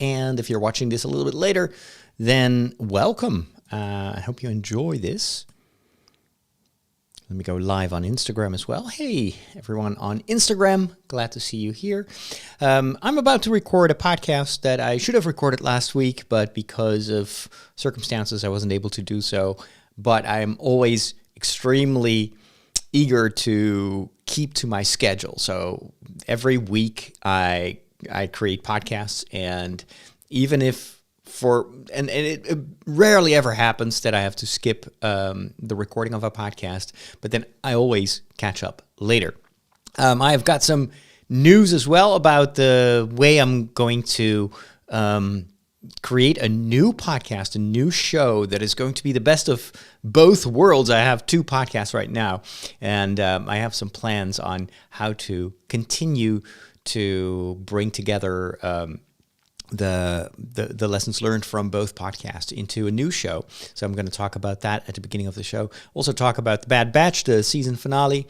And if you're watching this a little bit later, then welcome. I hope you enjoy this. Let me go live on Instagram as well. Hey, everyone on Instagram. Glad to see you here. I'm about to record a podcast that I should have recorded last week, but because of circumstances, I wasn't able to do so. But I'm always extremely eager to keep to my schedule. So every week I create podcasts, and even if it rarely ever happens that I have to skip the recording of a podcast, but then I always catch up later. I have got some news as well about the way I'm going to create a new podcast, a new show that is going to be the best of both worlds. I have two podcasts right now, and I have some plans on how to continue to bring together the lessons learned from both podcasts into a new show. So I'm going to talk about that at the beginning of the show. Also talk about The Bad Batch, the season finale,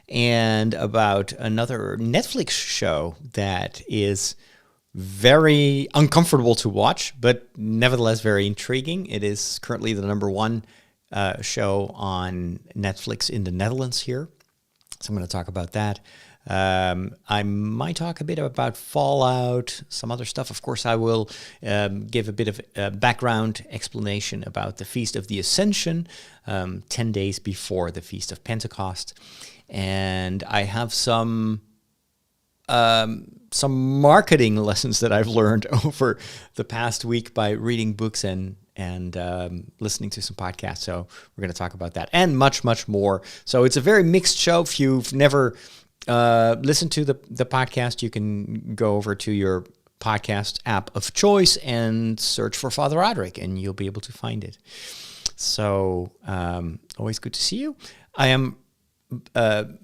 and about another Netflix show that is very uncomfortable to watch, but nevertheless very intriguing. It is currently the number one show on Netflix in the Netherlands here. So I'm going to talk about that. I might talk a bit about Fallout, some other stuff. Of course, I will give a bit of a background explanation about the Feast of the Ascension, 10 days before the Feast of Pentecost. And I have some marketing lessons that I've learned over the past week by reading books and listening to some podcasts. So we're going to talk about that and much, much more. So it's a very mixed show. If you've never listened to the podcast, you can go over to your podcast app of choice and search for Father Roderick, and you'll be able to find it. So always good to see you. I am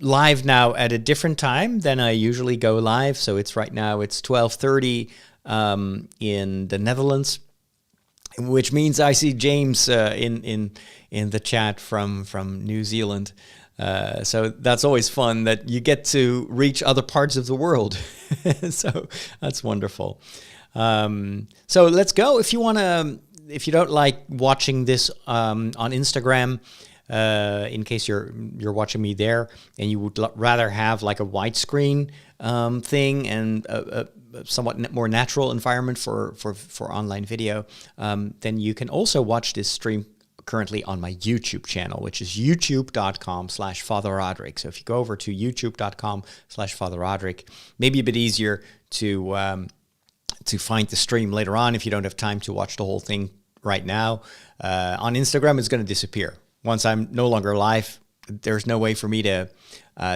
live now at a different time than I usually go live. So it's 12:30 in the Netherlands, which means I see James in the chat from New Zealand. So that's always fun that you get to reach other parts of the world. So that's wonderful. So let's go. If you don't like watching this on Instagram, in case you're watching me there and you would rather have like a widescreen thing and a somewhat more natural environment for online video, then you can also watch this stream currently on my YouTube channel, which is youtube.com/Father Roderick. So if you go over to youtube.com/Father Roderick, maybe a bit easier to find the stream later on if you don't have time to watch the whole thing right now. On Instagram, it's going to disappear. Once I'm no longer live, there's no way for me to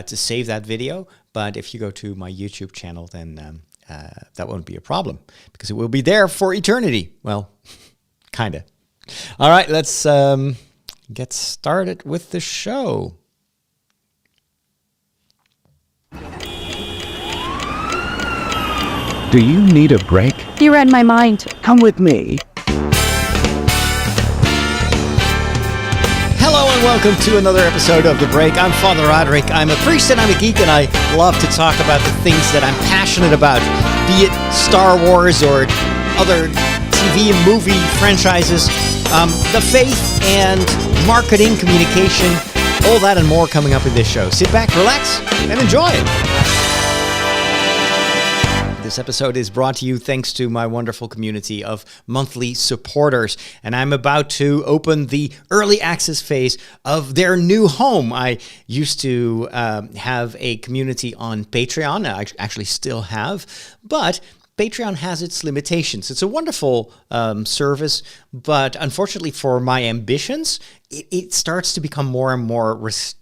save that video. But if you go to my YouTube channel, then that won't be a problem because it will be there for eternity. Well, kind of. All right, let's get started with the show. Do you need a break? You read my mind. Come with me. Hello and welcome to another episode of The Break. I'm Father Roderick. I'm a priest and I'm a geek, and I love to talk about the things that I'm passionate about, be it Star Wars or other TV and movie franchises, the faith and marketing, communication, all that and more coming up in this show. Sit back, relax, and enjoy it. This episode is brought to you thanks to my wonderful community of monthly supporters, and I'm about to open the early access phase of their new home. I used to have a community on Patreon. I actually still have, but Patreon has its limitations. It's a wonderful service, but unfortunately for my ambitions, it starts to become more and more it's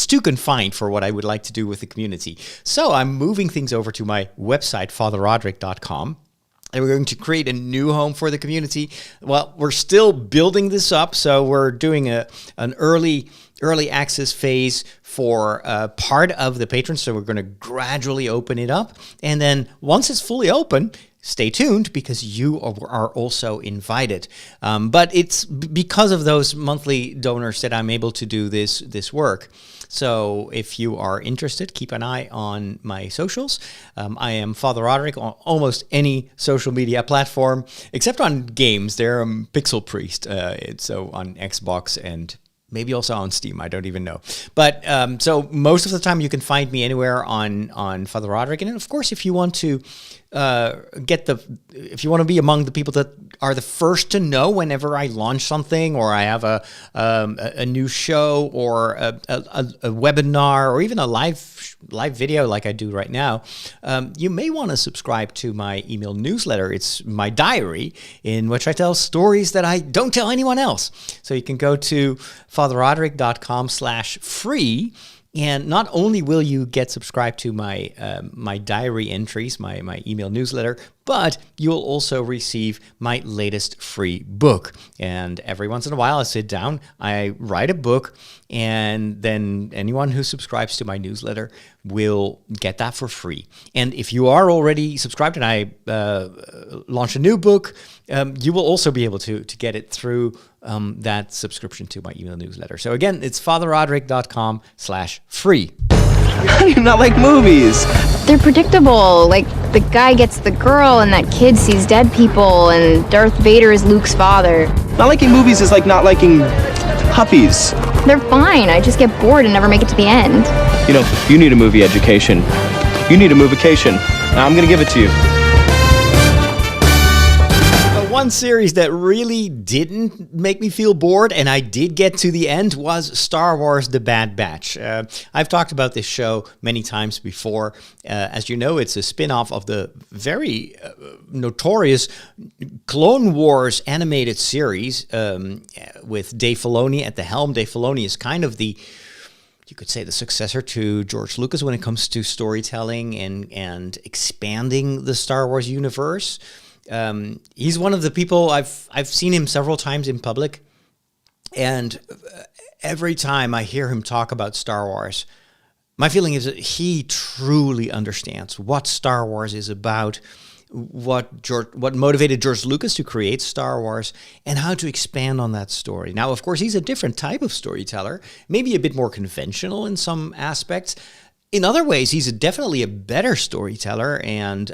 too confined for what I would like to do with the community. So I'm moving things over to my website, fatherroderick.com. And we're going to create a new home for the community. Well, we're still building this up, so we're doing an early access phase for part of the patrons. So we're going to gradually open it up. And then once it's fully open, stay tuned because you are also invited. But it's because of those monthly donors that I'm able to do this work. So if you are interested, keep an eye on my socials. I am Father Roderick on almost any social media platform, except on games. They're Pixel Priest, so on Xbox and maybe also on Steam. I don't even know. But so most of the time you can find me anywhere on Father Roderick. And of course, if you want to if you want to be among the people that are the first to know whenever I launch something, or I have a new show, or a webinar, or even a live video like I do right now, you may want to subscribe to my email newsletter. It's my diary in which I tell stories that I don't tell anyone else. So you can go to fatherroderick.com/free. And not only will you get subscribed to my my diary entries, my email newsletter, but you'll also receive my latest free book. And every once in a while, I sit down, I write a book, and then anyone who subscribes to my newsletter will get that for free. And if you are already subscribed and I launch a new book, you will also be able to get it through that subscription to my email newsletter. So again, it's fatherroderick.com/free. How do you not like movies? They're predictable. Like, the guy gets the girl, and that kid sees dead people, and Darth Vader is Luke's father. Not liking movies is like not liking puppies. They're fine. I just get bored and never make it to the end. You know, you need a movie education. You need a movication. Now I'm gonna give it to you. One series that really didn't make me feel bored, and I did get to the end, was Star Wars: The Bad Batch. I've talked about this show many times before. As you know, it's a spin-off of the very notorious Clone Wars animated series with Dave Filoni at the helm. Dave Filoni is kind of you could say the successor to George Lucas when it comes to storytelling and expanding the Star Wars universe. He's one of the people I've seen him several times in public, and every time I hear him talk about Star Wars, my feeling is that he truly understands what Star Wars is about, what motivated George Lucas to create Star Wars, and how to expand on that story. Now, of course, he's a different type of storyteller, maybe a bit more conventional in some aspects. In other ways, he's definitely a better storyteller, and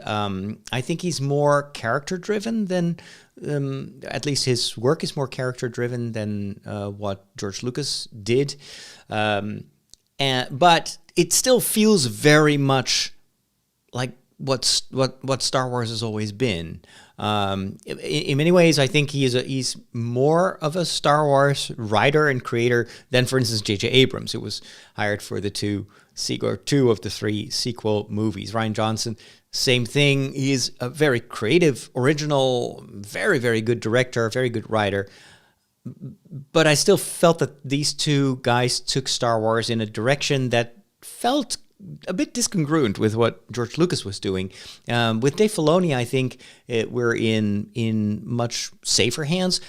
I think he's more character-driven than, at least his work is more character-driven than what George Lucas did. But it still feels very much like what Star Wars has always been. In many ways, I think he's more of a Star Wars writer and creator than, for instance, J.J. Abrams, who was hired for two of the three sequel movies. Rian Johnson, same thing. He's a very creative, original, very, very good director, very good writer. But I still felt that these two guys took Star Wars in a direction that felt a bit discongruent with what George Lucas was doing. With Dave Filoni, I think we're in much safer hands.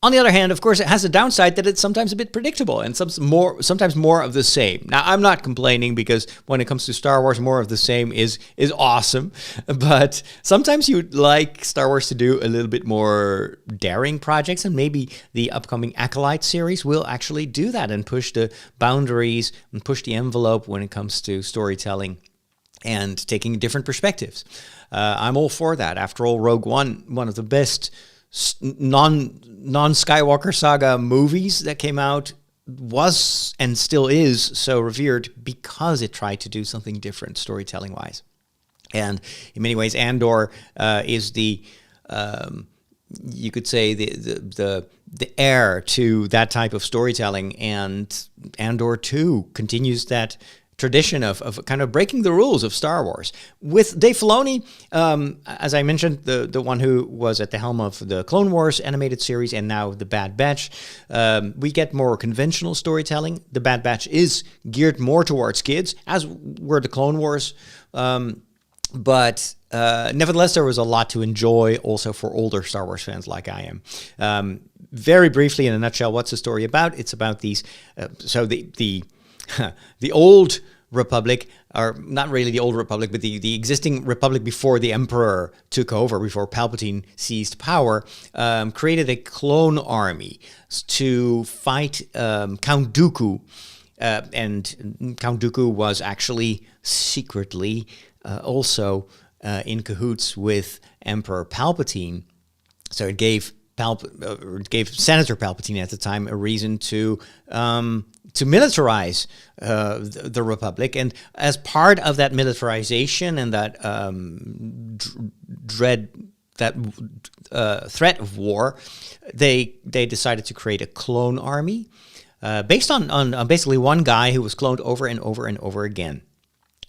On the other hand, of course, it has a downside that it's sometimes a bit predictable and sometimes more of the same. Now, I'm not complaining, because when it comes to Star Wars, more of the same is awesome. But sometimes you'd like Star Wars to do a little bit more daring projects, and maybe the upcoming Acolyte series will actually do that and push the boundaries and push the envelope when it comes to storytelling and taking different perspectives. I'm all for that. After all, Rogue One, one of the best non-Skywalker saga movies that came out, was and still is so revered because it tried to do something different storytelling wise. And in many ways, Andor is you could say the heir to that type of storytelling, and Andor 2 continues that tradition of kind of breaking the rules of Star Wars. With Dave Filoni, as I mentioned, the one who was at the helm of the Clone Wars animated series and now The Bad Batch, we get more conventional storytelling. The Bad Batch is geared more towards kids, as were the Clone Wars. But nevertheless, there was a lot to enjoy also for older Star Wars fans like I am. Very briefly, in a nutshell, what's the story about? It's about these... the old Republic, or not really the old Republic, but the existing Republic before the Emperor took over, before Palpatine seized power, created a clone army to fight Count Dooku. And Count Dooku was actually secretly also in cahoots with Emperor Palpatine. So it gave Senator Palpatine at the time a reason to militarize the Republic, and as part of that militarization and that threat of war, they decided to create a clone army based on basically one guy who was cloned over and over and over again.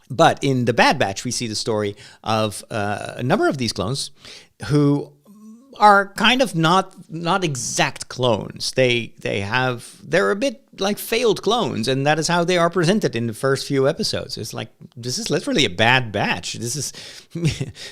But in the Bad Batch, we see the story of a number of these clones who are kind of not exact clones. They're a bit like failed clones, and that is how they are presented in the first few episodes. It's like, this is literally a Bad Batch. This is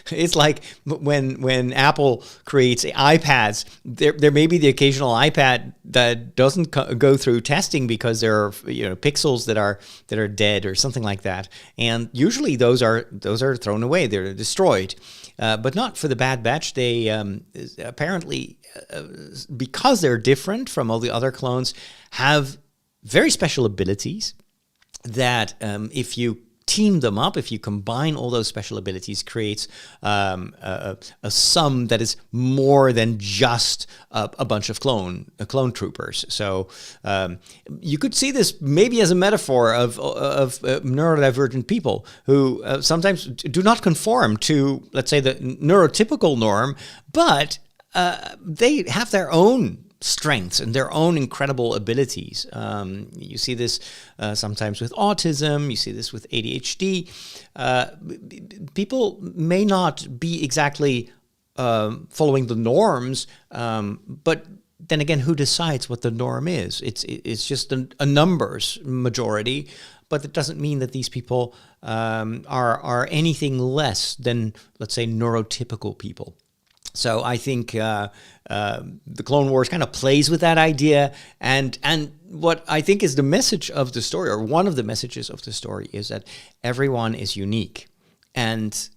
it's like when Apple creates iPads, there may be the occasional iPad that doesn't go through testing because there are pixels that are dead or something like that, and usually those are thrown away. They're destroyed. But not for the Bad Batch. They apparently, because they're different from all the other clones, have very special abilities that if you team them up, if you combine all those special abilities, creates a sum that is more than just a bunch of clone troopers. So you could see this maybe as a metaphor of neurodivergent people who sometimes do not conform to, let's say, the neurotypical norm, but they have their own strengths and their own incredible abilities. You see this sometimes with autism. You see this with ADHD. People may not be exactly following the norms, but then again, who decides what the norm is? It's just a numbers majority, but it doesn't mean that these people are anything less than, let's say, neurotypical people. So I think the Clone Wars kind of plays with that idea, and what I think is the message of the story, or one of the messages of the story, is that everyone is unique, and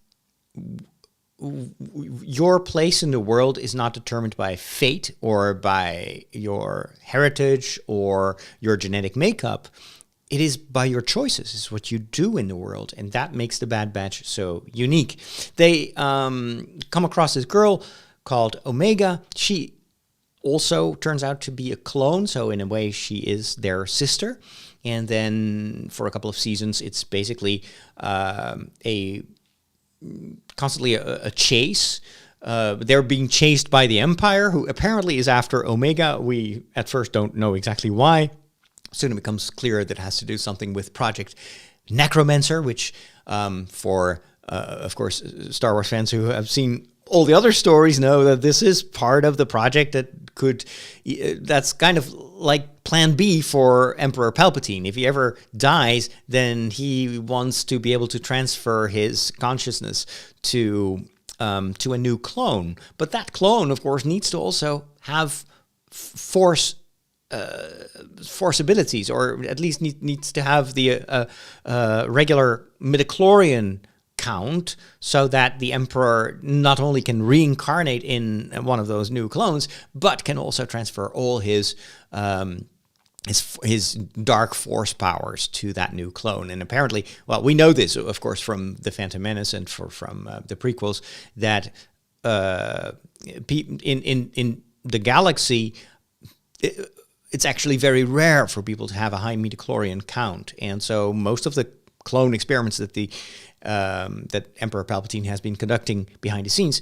your place in the world is not determined by fate or by your heritage or your genetic makeup. It is by your choices. It's what you do in the world, and that makes the Bad Batch so unique. They come across this girl called Omega. She also turns out to be a clone, so in a way she is their sister. And then for a couple of seasons, it's basically constantly a chase. They're being chased by the Empire, who apparently is after Omega. We at first don't know exactly why. Soon it becomes clear that it has to do something with Project Necromancer, which of course, Star Wars fans who have seen all the other stories know that this is part of the project that's kind of like Plan B for Emperor Palpatine. If he ever dies, then he wants to be able to transfer his consciousness to a new clone. But that clone, of course, needs to also have force abilities, or at least needs to have the regular midichlorian count, so that the Emperor not only can reincarnate in one of those new clones, but can also transfer all his dark force powers to that new clone. And apparently, well, we know this, of course, from The Phantom Menace and from the prequels, that in the galaxy, it's actually very rare for people to have a high midichlorian count. And so most of the clone experiments that that Emperor Palpatine has been conducting behind the scenes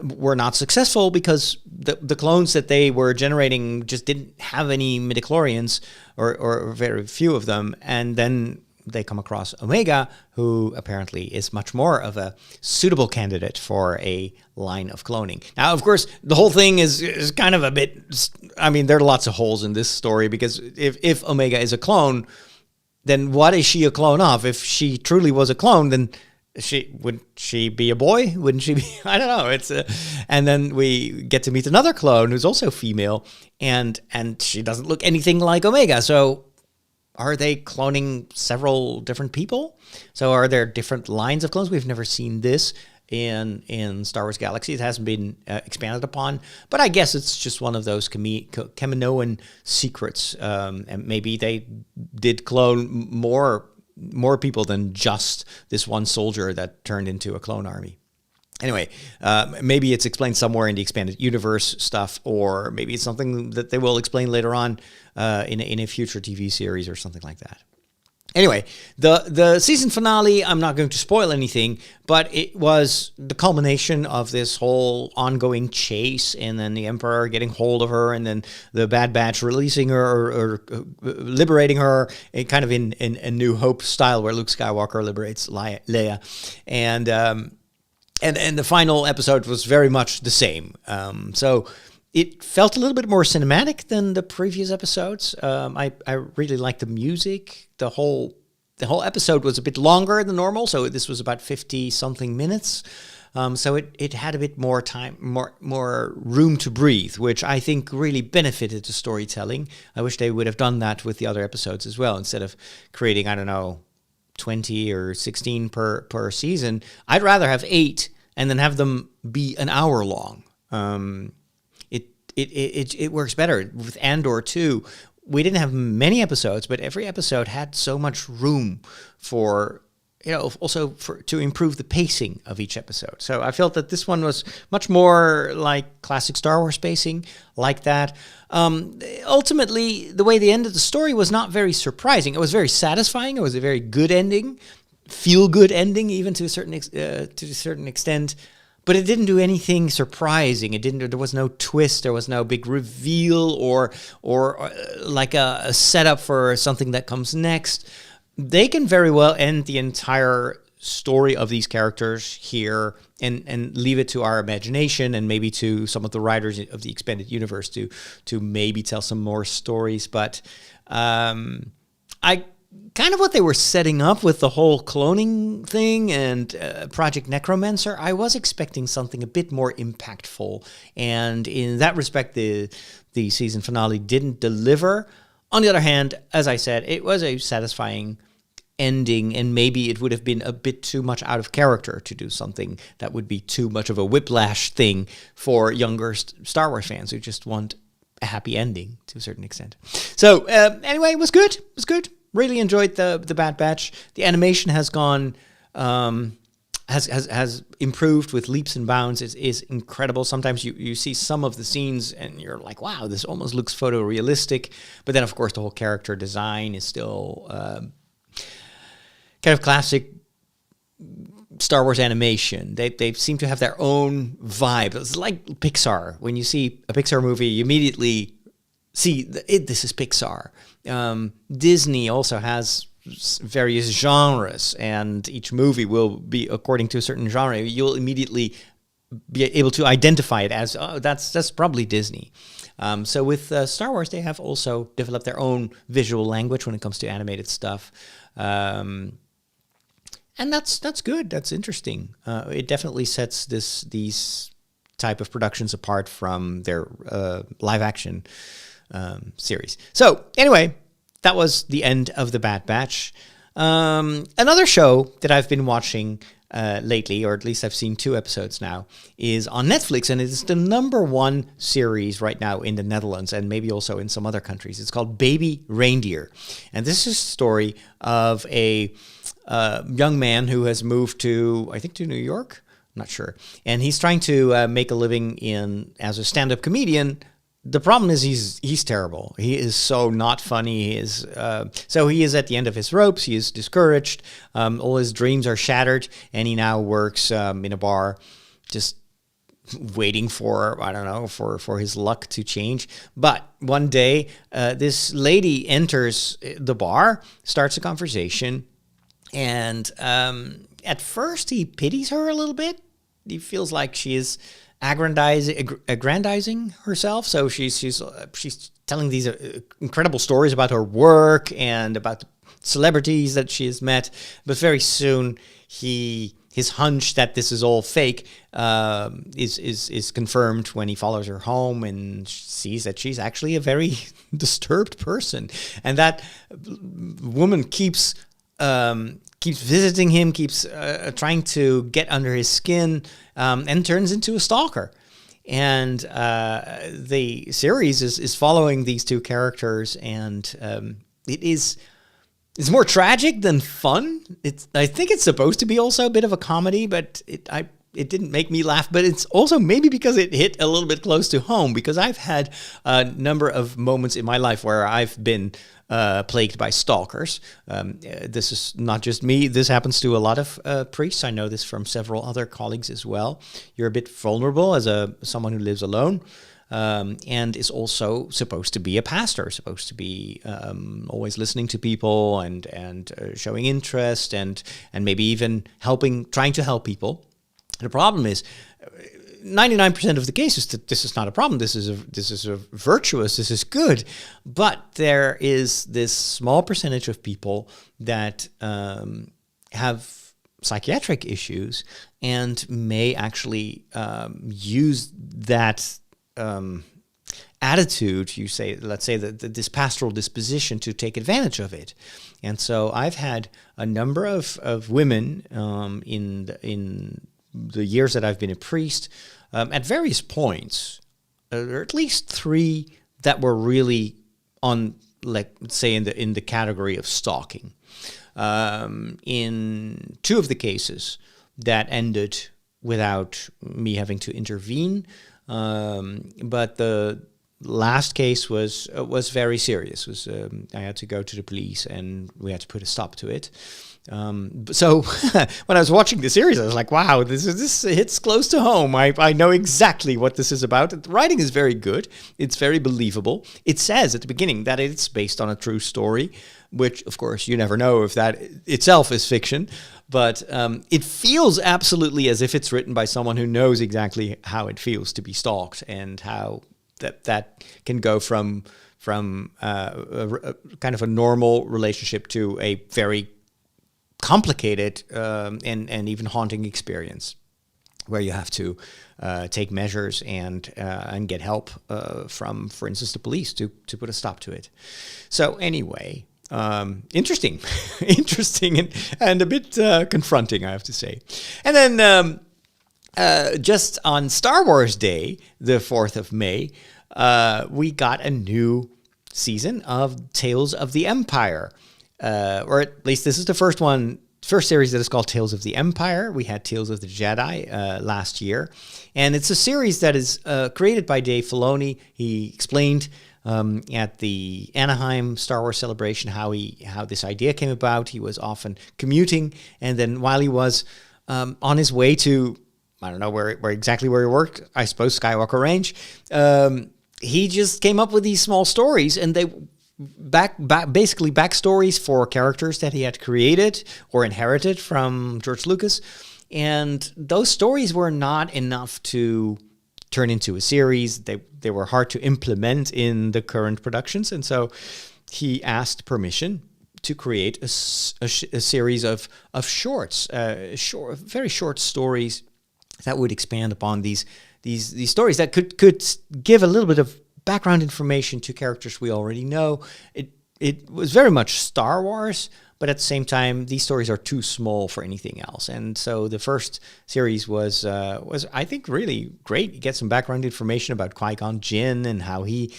were not successful, because the clones that they were generating just didn't have any midichlorians, or very few of them. And then they come across Omega, who apparently is much more of a suitable candidate for a line of cloning. Now, of course, the whole thing is kind of a bit, I mean, there are lots of holes in this story, because if Omega is a clone, then what is she a clone of? If she truly was a clone, then would she be a boy? Wouldn't she be? I don't know. And then we get to meet another clone who's also female, and she doesn't look anything like Omega. So are they cloning several different people? So are there different lines of clones? We've never seen this in Star Wars Galaxy. It hasn't been expanded upon, but I guess it's just one of those Kaminoan secrets. And maybe they did clone more people than just this one soldier that turned into a clone army. Anyway, maybe it's explained somewhere in the expanded universe stuff, or maybe it's something that they will explain later on in a future TV series or something like that. Anyway, the season finale, I'm not going to spoil anything, but it was the culmination of this whole ongoing chase, and then the Emperor getting hold of her, and then the Bad Batch releasing her or liberating her, kind of in A New Hope style, where Luke Skywalker liberates Leia. And the final episode was very much the same. So it felt a little bit more cinematic than the previous episodes. I really liked the music. The whole episode was a bit longer than normal, so this was about 50-something minutes. So it had a bit more time, more room to breathe, which I think really benefited the storytelling. I wish they would have done that with the other episodes as well, instead of creating, 20 or 16 per season. I'd rather have 8 and then have them be an hour long. It works better. With Andor 2, we didn't have many episodes, but every episode had so much room for, to improve the pacing of each episode. So I felt that this one was much more like classic Star Wars pacing, like that. Ultimately, the way they ended the story was not very surprising. It was very satisfying. It was a very good ending, feel-good ending, even to a certain extent. But it didn't do anything surprising. There was no twist. There was no big reveal or like a setup for something that comes next. They can very well end the entire story of these characters here and leave it to our imagination and maybe to some of the writers of the expanded universe to maybe tell some more stories. But I kind of what they were setting up with the whole cloning thing and Project Necromancer, I was expecting something a bit more impactful. And in that respect, the season finale didn't deliver. On the other hand, as I said, it was a satisfying ending, and maybe it would have been a bit too much out of character to do something that would be too much of a whiplash thing for younger Star Wars fans who just want a happy ending to a certain extent. So anyway, it was good. It was good. Really enjoyed the Bad Batch. The animation has gone has improved with leaps and bounds. It is incredible. Sometimes you see some of the scenes and you're like, wow, this almost looks photorealistic. But then, of course, the whole character design is still kind of classic Star Wars animation. They seem to have their own vibe. It's like Pixar. When you see a Pixar movie, you immediately see this is Pixar. Disney also has various genres, and each movie will be according to a certain genre. You'll immediately be able to identify it as, oh, that's probably Disney. So with Star Wars, they have also developed their own visual language when it comes to animated stuff. And that's good. That's interesting. It definitely sets these type of productions apart from their live action series. So anyway, that was the end of the Bad Batch. Another show that I've been watching lately, or at least I've seen 2 episodes now, is on Netflix, and it is the #1 series right now in the Netherlands and maybe also in some other countries. It's called Baby Reindeer, and this is a story of a young man who has moved to New York. I'm not sure, and he's trying to make a living as a stand-up comedian. The problem is he's terrible. He is so not funny. He is so he is at the end of his ropes. He is discouraged. All his dreams are shattered, and he now works in a bar, just waiting for for his luck to change. But one day, this lady enters the bar, starts a conversation, and at first he pities her a little bit. He feels like she is aggrandizing herself. So she's telling these incredible stories about her work and about the celebrities that she has met. But very soon he his hunch that this is all fake is confirmed when he follows her home and sees that she's actually a very disturbed person, and that woman keeps visiting him, keeps trying to get under his skin, and turns into a stalker. And the series is following these two characters, and it's more tragic than fun. I think it's supposed to be also a bit of a comedy, but it didn't make me laugh. But it's also maybe because it hit a little bit close to home, because I've had a number of moments in my life where I've been plagued by stalkers. This is not just me. This happens to a lot of priests. I know this from several other colleagues as well. You're a bit vulnerable as someone who lives alone. And is also supposed to be a pastor, supposed to be always listening to people and showing interest and maybe even trying to help people. The problem is, 99% of the cases, this is not a problem. This is a virtuous. This is good. But there is this small percentage of people that have psychiatric issues and may actually use that attitude, let's say this pastoral disposition, to take advantage of it. And so I've had a number of women in the years that I've been a priest, at various points, or at least 3 that were really on, like, say, in the category of stalking. In 2 of the cases that ended without me having to intervene. But the last case was very serious. I had to go to the police and we had to put a stop to it. So when I was watching the series, I was like, wow, this hits close to home. I know exactly what this is about. The writing is very good. It's very believable. It says at the beginning that it's based on a true story, which, of course, you never know if that itself is fiction. But it feels absolutely as if it's written by someone who knows exactly how it feels to be stalked, and how that can go from a kind of a normal relationship to a very complicated and even haunting experience, where you have to take measures and get help from, for instance, the police to put a stop to it. So anyway. Interesting and a bit confronting, I have to say. And then just on Star Wars Day, the 4th of May, we got a new season of Tales of the Empire. Or at least this is the first series that is called Tales of the Empire. We had Tales of the Jedi last year. And it's a series that is created by Dave Filoni. He explained at the Anaheim Star Wars celebration how this idea came about. He was often commuting, and then while he was on his way to, I don't know where exactly he worked, I suppose Skywalker Range, he just came up with these small stories, and they basically backstories for characters that he had created or inherited from George Lucas, and those stories were not enough to turn into a series. They were hard to implement in the current productions, and so he asked permission to create a series of shorts, very short stories that would expand upon these stories that could give a little bit of background information to characters we already know. It was very much Star Wars, but at the same time, these stories are too small for anything else. And so the first series was I think, really great. You get some background information about Qui-Gon Jinn and how he,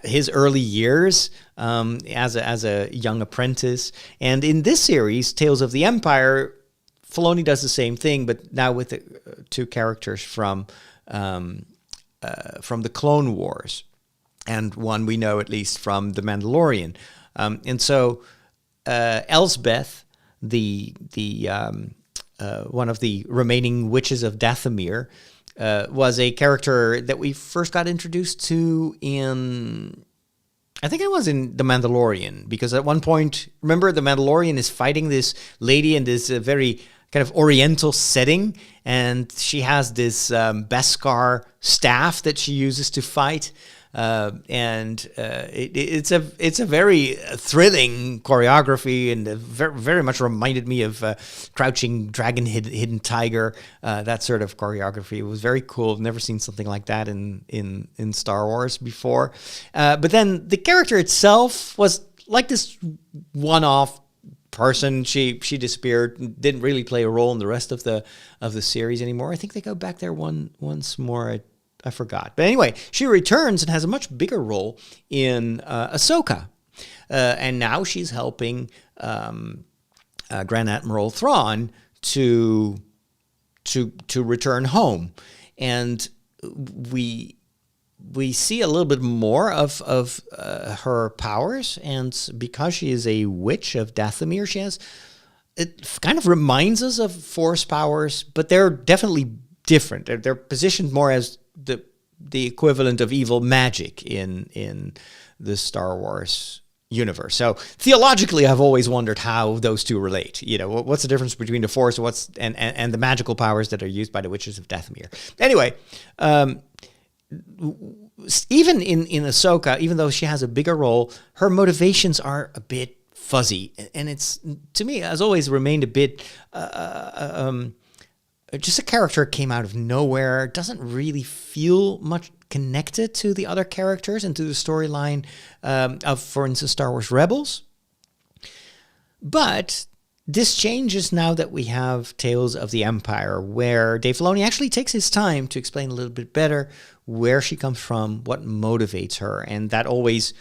his early years as a young apprentice. And in this series, Tales of the Empire, Filoni does the same thing, but now with the 2 characters from the Clone Wars, and one we know at least from The Mandalorian. And so Elsbeth, the one of the remaining witches of Dathomir, was a character that we first got introduced to in, I think it was in The Mandalorian, because at one point, remember, The Mandalorian is fighting this lady in this very kind of oriental setting, and she has this Beskar staff that she uses to fight. It's a very thrilling choreography, and very, very much reminded me of Crouching Dragon, Hidden Tiger. That sort of choreography. It was very cool. I've never seen something like that in Star Wars before. But then the character itself was like this one-off person. She disappeared, didn't really play a role in the rest of the series anymore. I think they go back there once more. I forgot. But anyway, she returns and has a much bigger role in Ahsoka. And now she's helping Grand Admiral Thrawn to return home. And we see a little bit more of her powers, and because she is a witch of Dathomir, it kind of reminds us of Force powers, but they're definitely different. They're positioned more as the equivalent of evil magic in the Star Wars universe. So theologically, I've always wondered how those two relate. You know, what's the difference between the Force and the magical powers that are used by the witches of Dathomir? Anyway. Even in Ahsoka, even though she has a bigger role, her motivations are a bit fuzzy, and it's, to me, has always remained a bit just a character came out of nowhere, doesn't really feel much connected to the other characters and to the storyline of, for instance, Star Wars Rebels. But this changes now that we have Tales of the Empire, where Dave Filoni actually takes his time to explain a little bit better where she comes from, what motivates her, and that always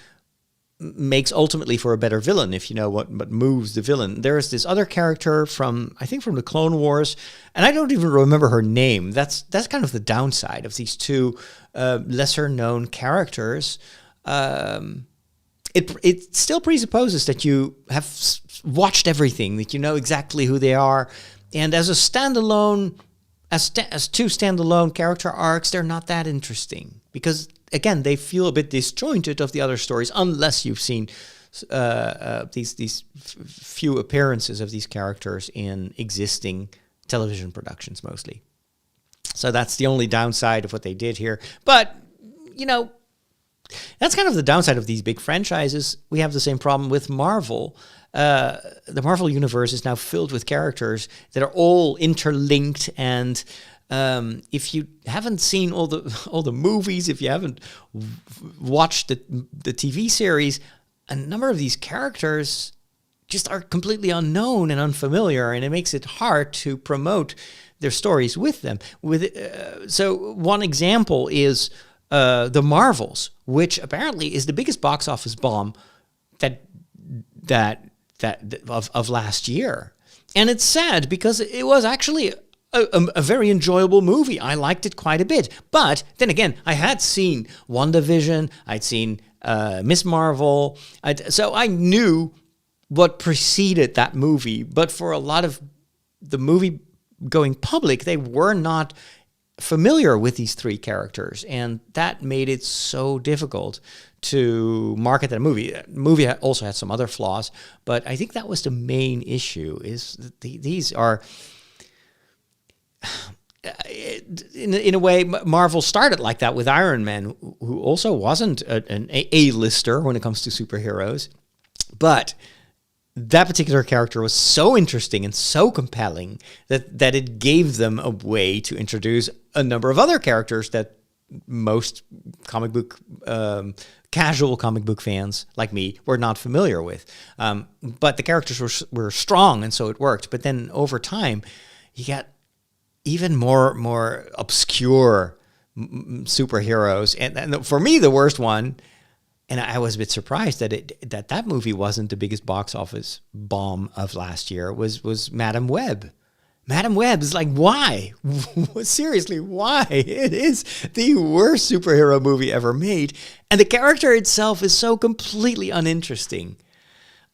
makes ultimately for a better villain if you know what moves the villain. There's this other character from the Clone Wars, and I don't even remember her name. That's kind of the downside of these two lesser known characters. It still presupposes that you have watched everything, that you know exactly who they are, and as a standalone, as two standalone character arcs, they're not that interesting because, again, they feel a bit disjointed of the other stories unless you've seen these few appearances of these characters in existing television productions mostly. So that's the only downside of what they did here. But, you know, that's kind of the downside of these big franchises. We have the same problem with Marvel. The Marvel universe is now filled with characters that are all interlinked, and if you haven't seen all the movies, if you haven't watched the TV series, a number of these characters just are completely unknown and unfamiliar, and it makes it hard to promote their stories with them. So one example is the Marvels, which apparently is the biggest box office bomb of last year. And it's sad because it was actually a very enjoyable movie. I liked it quite a bit. But then again, I had seen WandaVision, I'd seen Miss Marvel, so I knew what preceded that movie. But for a lot of the movie going public, they were not familiar with these three characters, and that made it so difficult to market that movie. The movie also had some other flaws, but I think that was the main issue, is that these are, in a way, Marvel started like that with Iron Man, who also wasn't an A-lister when it comes to superheroes, but that particular character was so interesting and so compelling that it gave them a way to introduce a number of other characters that most casual comic book fans like me were not familiar with. But the characters were strong, and so it worked. But then over time, you got even more obscure superheroes. And for me, the worst one, and I was a bit surprised that movie wasn't the biggest box office bomb of last year, was Madam Web. Madam Web is like, why? Seriously, why? It is the worst superhero movie ever made. And the character itself is so completely uninteresting.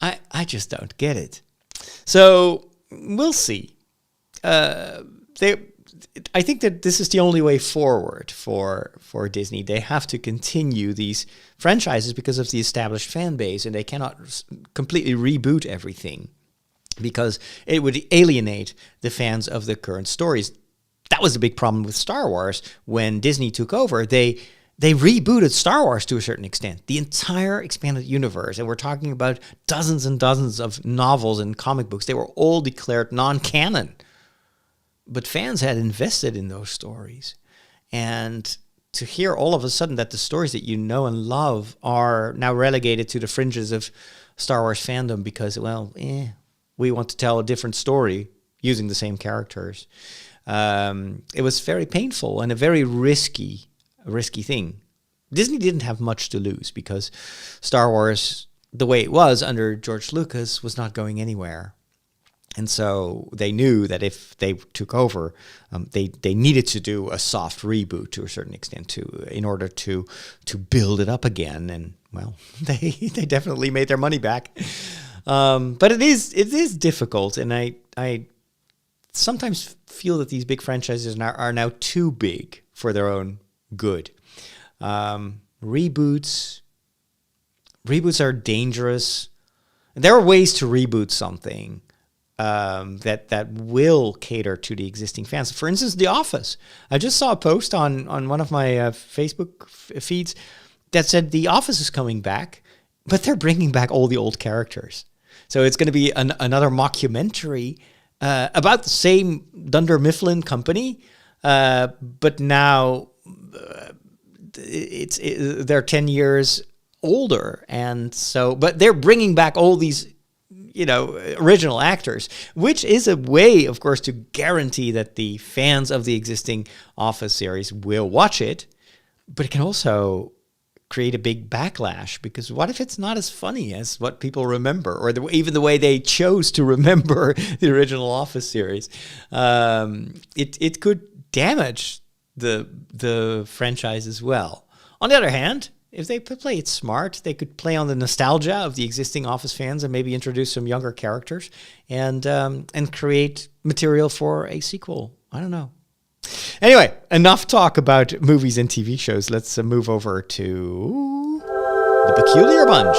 I just don't get it. So we'll see. I think that this is the only way forward for Disney. They have to continue these franchises because of the established fan base, and they cannot completely reboot everything because it would alienate the fans of the current stories. That was the big problem with Star Wars. When Disney took over, they they rebooted Star Wars to a certain extent, the entire expanded universe. And we're talking about dozens and dozens of novels and comic books. They were all declared non-canon. But fans had invested in those stories. And to hear all of a sudden that the stories that you know and love are now relegated to the fringes of Star Wars fandom because, well, we want to tell a different story using the same characters. It was very painful and a very risky thing. Disney didn't have much to lose because Star Wars, the way it was under George Lucas, was not going anywhere. And so they knew that if they took over, they needed to do a soft reboot to a certain extent in order to build it up again. And well, they definitely made their money back. But it is difficult, and I sometimes feel that these big franchises are now too big for their own good. Reboots are dangerous. There are ways to reboot something that will cater to the existing fans. For instance, The Office. I just saw a post on one of my Facebook feeds that said The Office is coming back, but they're bringing back all the old characters. So it's going to be another mockumentary about the same Dunder Mifflin company, but now they're 10 years older, and so but they're bringing back all these original actors, which is a way, of course, to guarantee that the fans of the existing Office series will watch it, but it can also create a big backlash, because what if it's not as funny as what people remember, or even the way they chose to remember the original Office series? It could damage the franchise as well. On the other hand, if they play it smart, they could play on the nostalgia of the existing Office fans and maybe introduce some younger characters and create material for a sequel. I don't know. Anyway, enough talk about movies and TV shows. Let's move over to The Peculiar Bunch.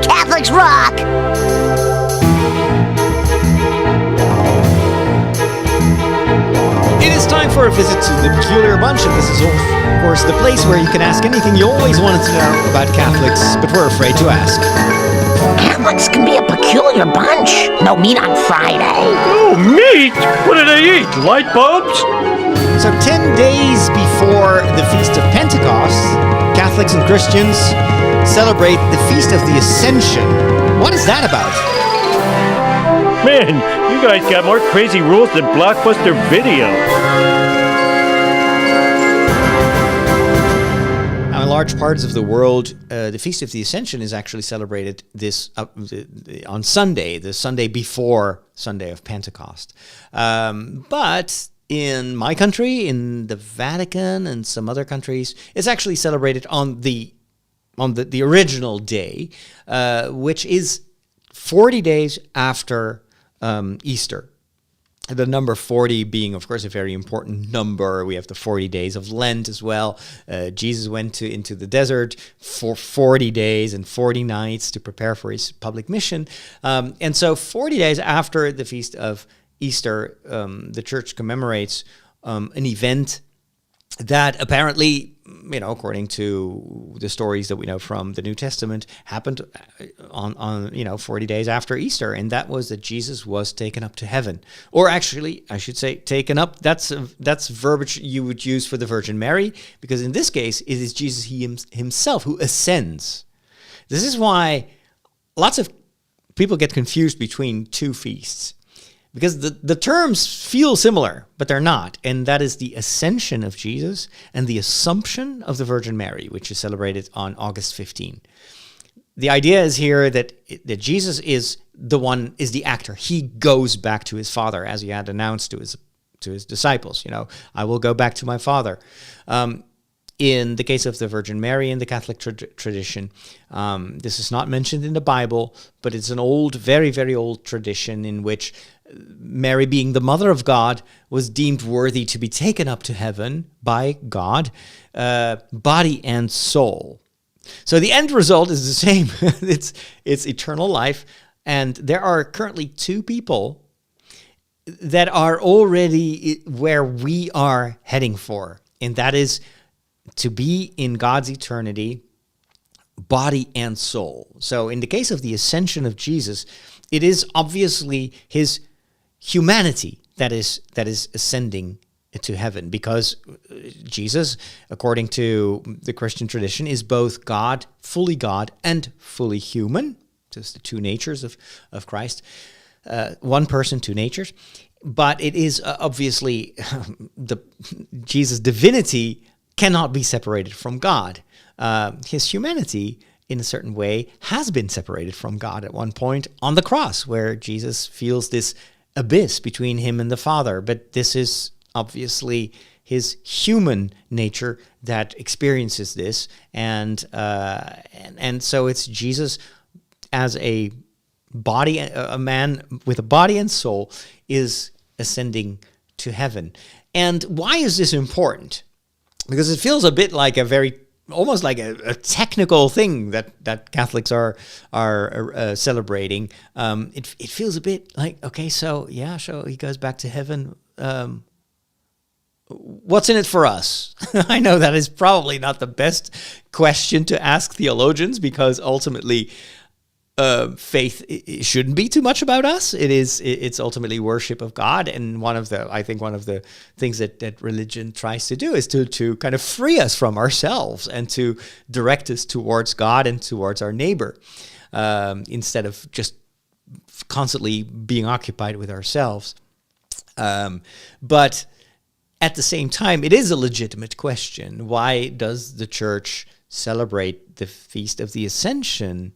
Catholics rock! It is time for a visit to The Peculiar Bunch, and this is, of course, the place where you can ask anything you always wanted to know about Catholics, but were afraid to ask. Catholics can be a peculiar bunch. No meat on Friday. Oh, meat? What do they eat? Light bulbs? So 10 days before the Feast of Pentecost, Catholics and Christians celebrate the Feast of the Ascension. What is that about? Man, you guys got more crazy rules than Blockbuster Video. Now, in large parts of the world, the Feast of the Ascension is actually celebrated on Sunday, the Sunday before Sunday of Pentecost. But in my country, in the Vatican, and some other countries, it's actually celebrated on the original day, which is 40 days after Easter. The number 40 being, of course, a very important number. We have the 40 days of Lent as well. Jesus went into the desert for 40 days and 40 nights to prepare for his public mission. And so 40 days after the Feast of Easter, the church commemorates an event that apparently, according to the stories that we know from the New Testament, happened on 40 days after Easter, and that was that Jesus was taken up to heaven, or actually, I should say, taken up. That's verbiage you would use for the Virgin Mary, because in this case, it is Jesus himself who ascends. This is why lots of people get confused between two feasts, because the terms feel similar, but they're not. And that is the Ascension of Jesus and the Assumption of the Virgin Mary, which is celebrated on August 15. The idea is here that Jesus is the actor. He goes back to his Father, as he had announced to his disciples. I will go back to my Father. In the case of the Virgin Mary in the Catholic tradition, this is not mentioned in the Bible, but it's an old, very, very old tradition in which Mary, being the mother of God, was deemed worthy to be taken up to heaven by God, body and soul. So the end result is the same. It's eternal life. And there are currently two people that are already where we are heading for, and that is to be in God's eternity, body and soul. So in the case of the ascension of Jesus, it is obviously his humanity that is ascending to heaven, because Jesus, according to the Christian tradition, is both God and fully human, just the two natures of Christ. One person, two natures. But it is obviously Jesus' divinity cannot be separated from God. His humanity, in a certain way, has been separated from God at one point on the cross, where Jesus feels this abyss between him and the Father. But this is obviously his human nature that experiences this, and so it's Jesus as a body, a man with a body and soul, is ascending to heaven. And why is this important? Because it feels a bit like almost like a technical thing that Catholics are celebrating. It feels a bit like, okay, so he goes back to heaven. What's in it for us? I know that is probably not the best question to ask theologians, because ultimately faith, it shouldn't be too much about us. It's ultimately worship of God, and one of the things that religion tries to do is to kind of free us from ourselves and to direct us towards God and towards our neighbor, instead of just constantly being occupied with ourselves. But at the same time, it is a legitimate question. Why does the Church celebrate the Feast of the Ascension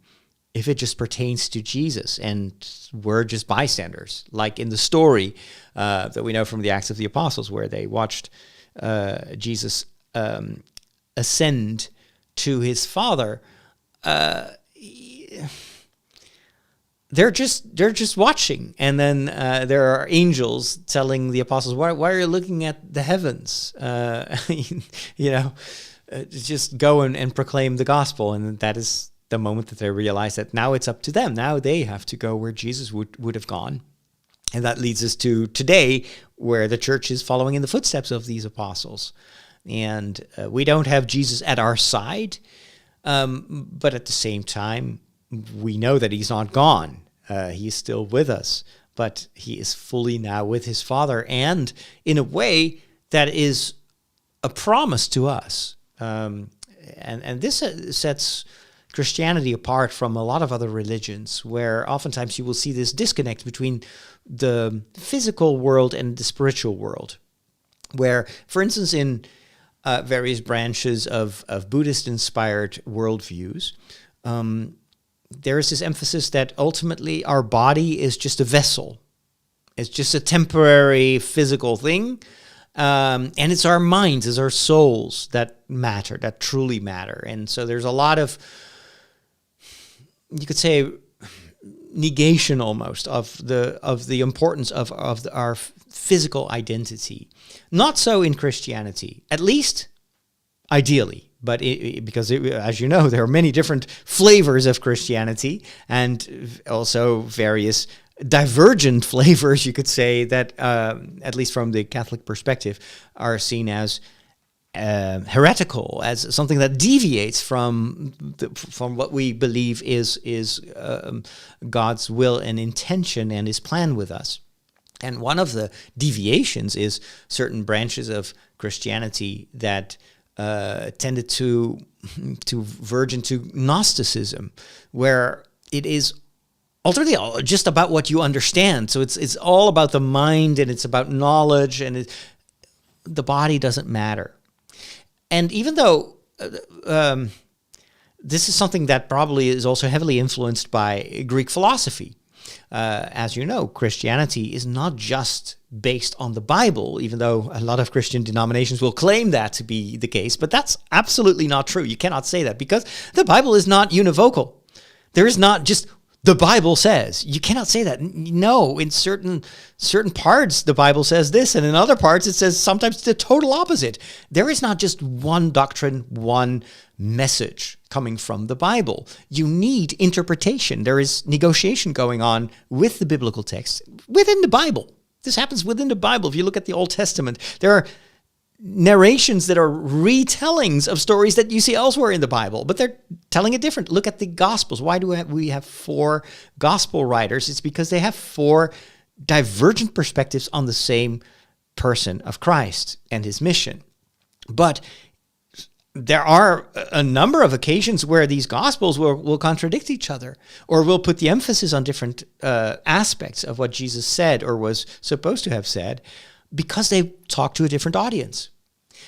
if it just pertains to Jesus and we're just bystanders? Like in the story that we know from the Acts of the Apostles, where they watched Jesus ascend to his Father. They're just watching, and then there are angels telling the apostles, "Why are you looking at the heavens? Just go and proclaim the gospel." And that is the moment that they realize that now it's up to them. Now they have to go where Jesus would have gone, and that leads us to today, where the Church is following in the footsteps of these apostles. And we don't have Jesus at our side, but at the same time, we know that he's not gone. He's still with us, but he is fully now with his Father, and in a way that is a promise to us. And this sets Christianity apart from a lot of other religions, where oftentimes you will see this disconnect between the physical world and the spiritual world, where, for instance, in various branches of Buddhist-inspired worldviews, there is this emphasis that ultimately our body is just a vessel. It's just a temporary physical thing. And it's our minds, it's our souls that matter, that truly matter. And so there's a lot of, you could say, negation almost of the importance of our physical identity. Not so in Christianity, at least ideally. But as you know, there are many different flavors of Christianity, and also various divergent flavors, you could say, that, at least from the Catholic perspective, are seen as heretical, as something that deviates from what we believe is God's will and intention and his plan with us. And one of the deviations is certain branches of Christianity that tended to verge into Gnosticism, where it is ultimately just about what you understand. So it's all about the mind, and it's about knowledge, and the body doesn't matter. And even though this is something that probably is also heavily influenced by Greek philosophy, as you know, Christianity is not just based on the Bible, even though a lot of Christian denominations will claim that to be the case, but that's absolutely not true. You cannot say that, because the Bible is not univocal. There is not just the Bible says. You cannot say that. No, in certain parts the Bible says this, and in other parts it says sometimes the total opposite. There is not just one doctrine, one message coming from the Bible. You need interpretation. There is negotiation going on with the biblical text within the Bible. this happens within the Bible. If you look at the Old Testament, there are narrations that are retellings of stories that you see elsewhere in the Bible, but they're telling it different. Look at the Gospels. Why do we have 4 Gospel writers? It's because they have 4 divergent perspectives on the same person of Christ and his mission. But there are a number of occasions where these Gospels will contradict each other, or will put the emphasis on different aspects of what Jesus said or was supposed to have said, because they talk to a different audience.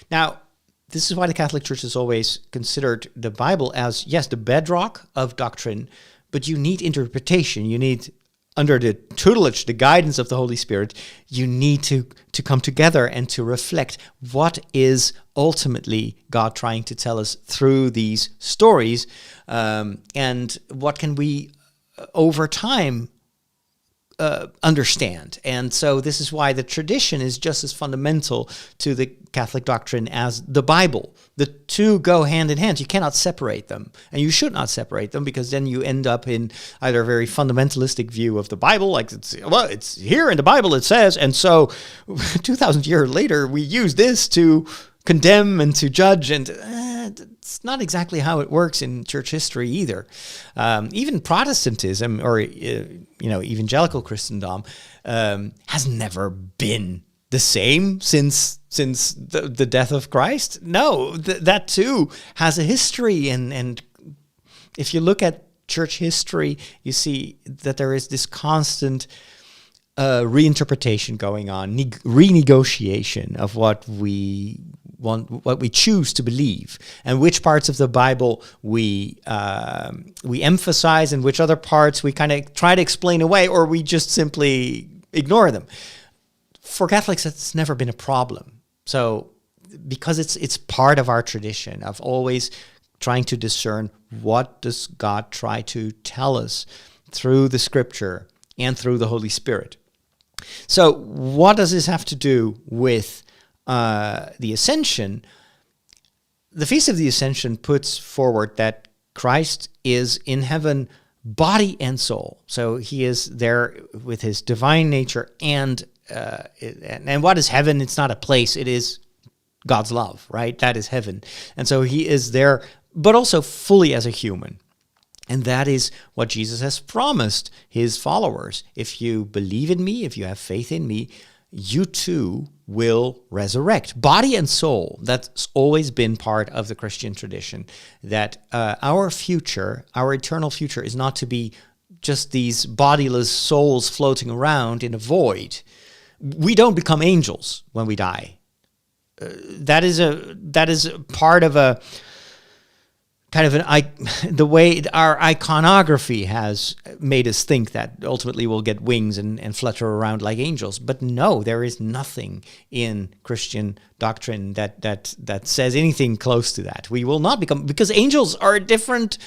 Now, this is why the Catholic Church has always considered the Bible as, yes, the bedrock of doctrine, but you need interpretation. You need, under the tutelage, the guidance of the Holy Spirit, you need to come together and to reflect what is ultimately God trying to tell us through these stories, and what can we, over time, understand. And so this is why the tradition is just as fundamental to the Catholic doctrine as the Bible. The two go hand in hand. You cannot separate them, and you should not separate them, because then you end up in either a very fundamentalistic view of the Bible, like it's here in the Bible it says, and so 2,000 years later we use this to condemn and to judge, and it's not exactly how it works in church history either. Even Protestantism, or evangelical Christendom, has never been the same since the death of Christ. No, that too has a history, and if you look at church history, you see that there is this constant reinterpretation going on, renegotiation of what we want, what we choose to believe, and which parts of the Bible we emphasize, and which other parts we kind of try to explain away, or we just simply ignore them. For Catholics, that's never been a problem. So, because it's part of our tradition of always trying to discern what does God try to tell us through the Scripture and through the Holy Spirit. So, what does this have to do with the Ascension? The Feast of the Ascension puts forward that Christ is in heaven, body and soul. So he is there with his divine nature, and what is heaven? It's not a place. It is God's love, right? That is heaven. And so he is there, but also fully as a human. And that is what Jesus has promised his followers. If you believe in me, if you have faith in me, you too will resurrect, body and soul. That's always been part of the Christian tradition, that our future, our eternal future, is not to be just these bodiless souls floating around in a void. We don't become angels when we die. That is a part of a kind of the way our iconography has made us think that ultimately we'll get wings and flutter around like angels. But no, there is nothing in Christian doctrine that says anything close to that. We will not become, because angels are different.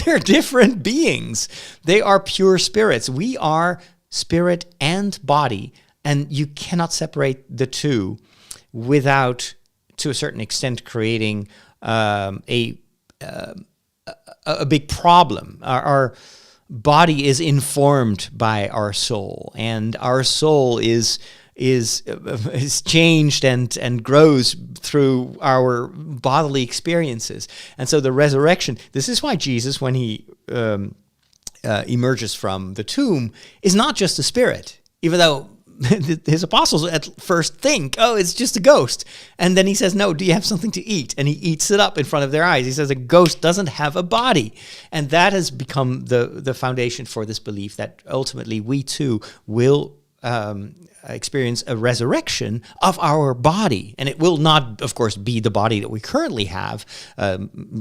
They're different beings. They are pure spirits. We are spirit and body, and you cannot separate the two without, to a certain extent, creating a big problem. Our body is informed by our soul, and our soul is changed and grows through our bodily experiences. And so the resurrection, this is why Jesus, when he emerges from the tomb, is not just a spirit, even though his apostles at first think, oh, it's just a ghost. And then he says, no, do you have something to eat? And he eats it up in front of their eyes. He says a ghost doesn't have a body. And that has become the foundation for this belief that ultimately we too will experience a resurrection of our body. And it will not, of course, be the body that we currently have,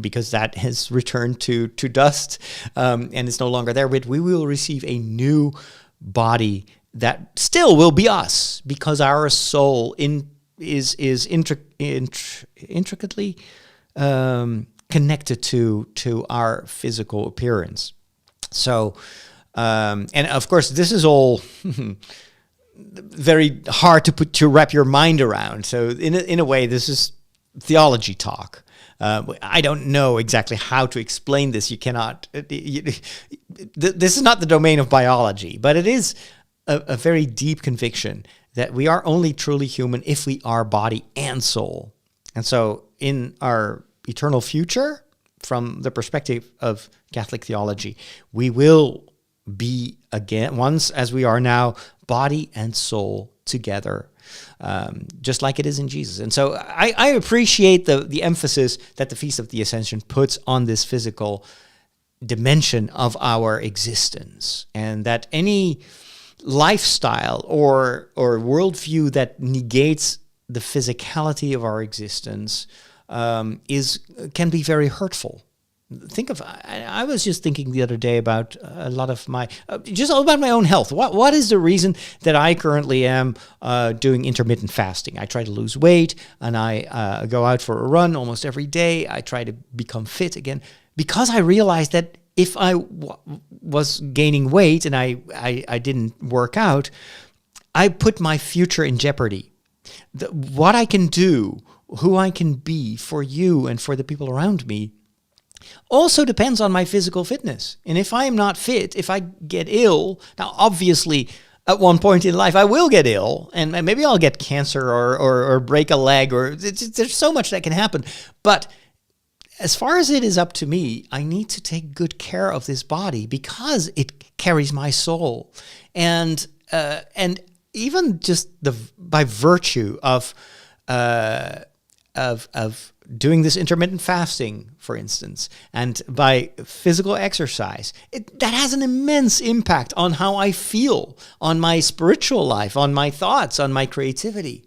because that has returned to dust and it's no longer there. But we will receive a new body that still will be us, because our soul is intricately connected to our physical appearance. So, and of course, this is all very hard to wrap your mind around. So, in a way, this is theology talk. I don't know exactly how to explain this. You cannot. This is not the domain of biology, but it is a very deep conviction that we are only truly human if we are body and soul. And so in our eternal future, from the perspective of Catholic theology, we will be again, once as we are now, body and soul together, just like it is in Jesus. And so I appreciate the emphasis that the Feast of the Ascension puts on this physical dimension of our existence, and that any lifestyle or worldview that negates the physicality of our existence can be very hurtful. I was just thinking the other day about a lot of just about my own health. What is the reason that I currently am doing intermittent fasting? I try to lose weight, and I go out for a run almost every day. I try to become fit again, because I realized that if I was gaining weight and I didn't work out, I put my future in jeopardy. What I can do, who I can be for you and for the people around me, also depends on my physical fitness. And if I am not fit, if I get ill, now obviously at one point in life I will get ill, and maybe I'll get cancer or break a leg, or there's so much that can happen. But as far as it is up to me, I need to take good care of this body because it carries my soul. And even just by virtue of doing this intermittent fasting, for instance, and by physical exercise, that has an immense impact on how I feel, on my spiritual life, on my thoughts, on my creativity.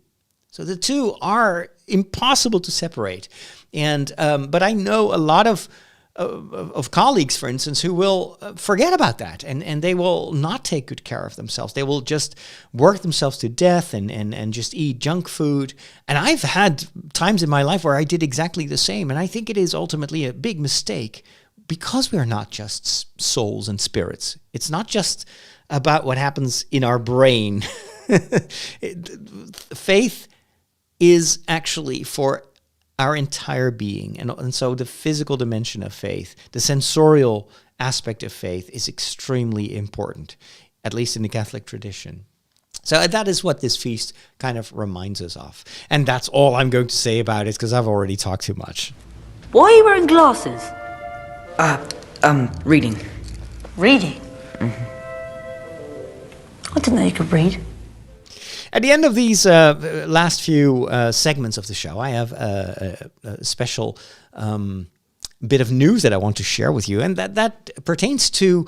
So the two are impossible to separate. And but I know a lot of colleagues, for instance, who will forget about that, and they will not take good care of themselves. They will just work themselves to death and just eat junk food. And I've had times in my life where I did exactly the same. And I think it is ultimately a big mistake, because we are not just souls and spirits. It's not just about what happens in our brain. Faith is actually for our entire being. And so the physical dimension of faith, the sensorial aspect of faith, is extremely important, at least in the Catholic tradition. So that is what this feast kind of reminds us of. And that's all I'm going to say about it, because I've already talked too much. Why are you wearing glasses? Reading. Reading? Mm-hmm. I didn't know you could read. At the end of these last few segments of the show, I have a special bit of news that I want to share with you, and that pertains to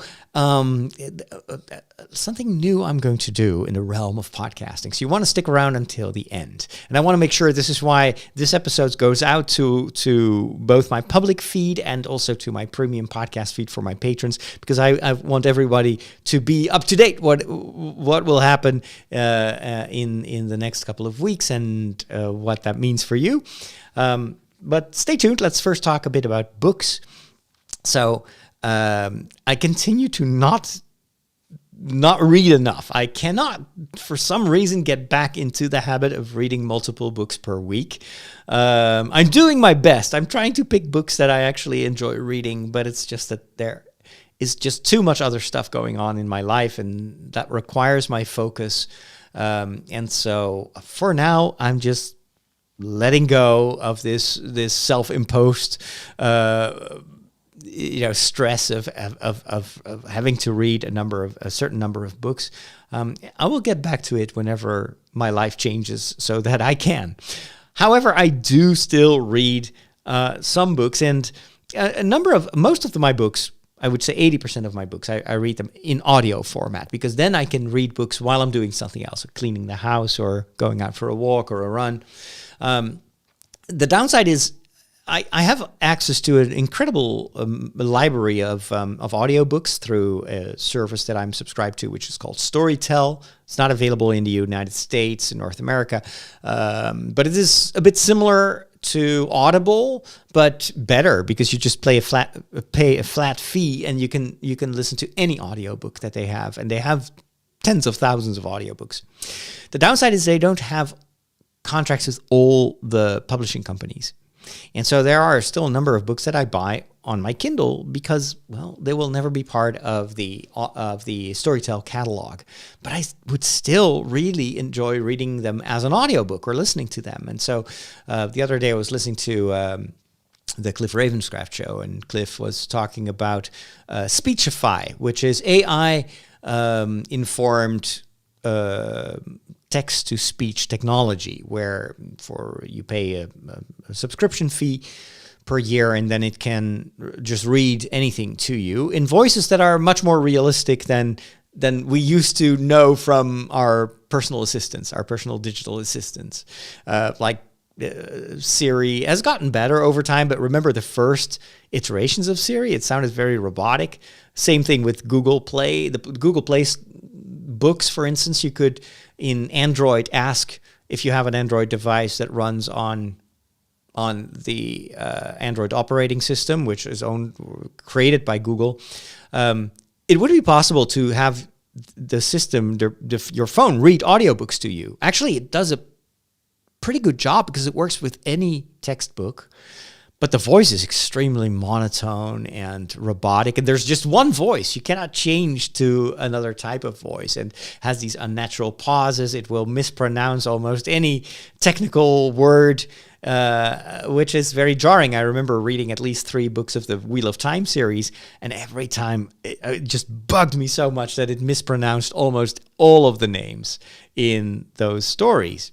something new I'm going to do in the realm of podcasting. So you want to stick around until the end. And I want to make sure this is why this episode goes out to both my public feed and also to my premium podcast feed for my patrons, because I want everybody to be up to date what will happen in the next couple of weeks, and what that means for you. But stay tuned. Let's first talk a bit about books. So I continue to not read enough. I cannot, for some reason, get back into the habit of reading multiple books per week. I'm doing my best. I'm trying to pick books that I actually enjoy reading, but it's just that there is just too much other stuff going on in my life, and that requires my focus. And so for now, I'm just letting go of this self-imposed stress of having to read a certain number of books. I will get back to it whenever my life changes so that I can. However, I do still read some books, and most of my books, I would say 80% of my books, I read them in audio format, because then I can read books while I'm doing something else, cleaning the house or going out for a walk or a run. The downside is I have access to an incredible library of audiobooks through a service that I'm subscribed to, which is called Storytel. It's not available in the United States, in North America, but it is a bit similar to Audible, but better, because you just pay a flat fee, and you can listen to any audiobook that they have, and they have tens of thousands of audiobooks. The downside is they don't have contracts with all the publishing companies. And so there are still a number of books that I buy on my Kindle because, well, they will never be part of the Storytel catalog. But I would still really enjoy reading them as an audiobook or listening to them. And so the other day I was listening to the Cliff Ravenscraft show, and Cliff was talking about Speechify, which is AI informed text-to-speech technology, where you pay a subscription fee per year, and then it can just read anything to you in voices that are much more realistic than we used to know from our personal assistants, our personal digital assistants. Siri has gotten better over time, but remember the first iterations of Siri, it sounded very robotic. Same thing with Google Play. The Google Play books, for instance, you could, in Android, ask if you have an Android device that runs on the Android operating system, which is created by Google. It would be possible to have the system, your phone, read audiobooks to you. Actually, it does a pretty good job because it works with any textbook, but the voice is extremely monotone and robotic, and there's just one voice. You cannot change to another type of voice, and has these unnatural pauses. It will mispronounce almost any technical word, which is very jarring. I remember reading at least 3 books of the Wheel of Time series, and every time it just bugged me so much that it mispronounced almost all of the names in those stories.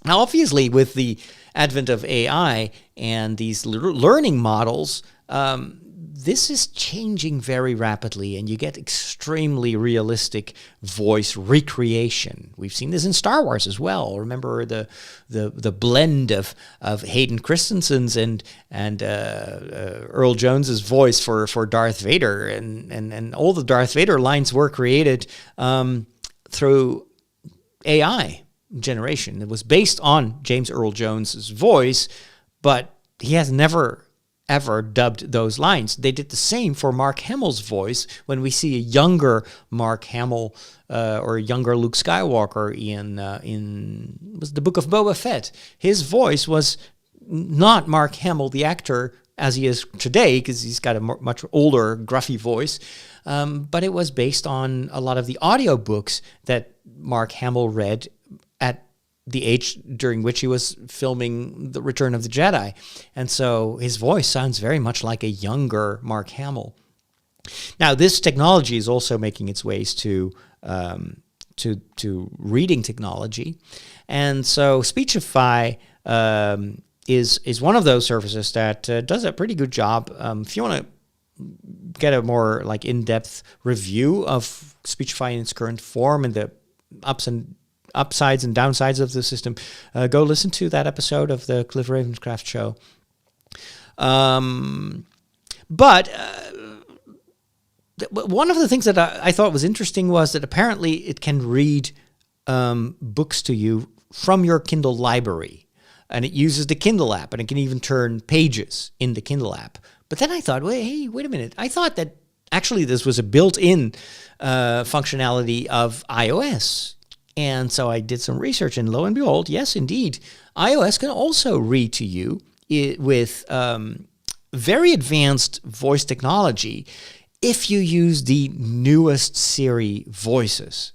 Now, obviously, with the advent of AI and these learning models, this is changing very rapidly, and you get extremely realistic voice recreation. We've seen this in Star Wars as well. Remember the blend of Hayden Christensen's and Earl Jones's voice for Darth Vader, and all the Darth Vader lines were created through AI generation. It was based on James Earl Jones's voice, but he has never ever dubbed those lines. They did the same for Mark Hamill's voice when we see a younger Mark Hamill or a younger Luke Skywalker in was the Book of Boba Fett. His voice was not Mark Hamill, the actor, as he is today, because he's got a much older, gruffy voice. But it was based on a lot of the audiobooks that Mark Hamill read at the age during which he was filming The Return of the Jedi. And so his voice sounds very much like a younger Mark Hamill. Now, this technology is also making its ways to reading technology. And so Speechify is one of those services that does a pretty good job. If you want to get a more in-depth review of Speechify in its current form and the upsides and downsides of the system, go listen to that episode of the Cliff Ravenscraft show. But one of the things that I thought was interesting was that apparently it can read books to you from your Kindle library. And it uses the Kindle app, and it can even turn pages in the Kindle app. But then I thought, wait a minute. I thought that actually this was a built-in functionality of iOS. And so I did some research, and lo and behold, yes, indeed, iOS can also read to you with very advanced voice technology if you use the newest Siri voices.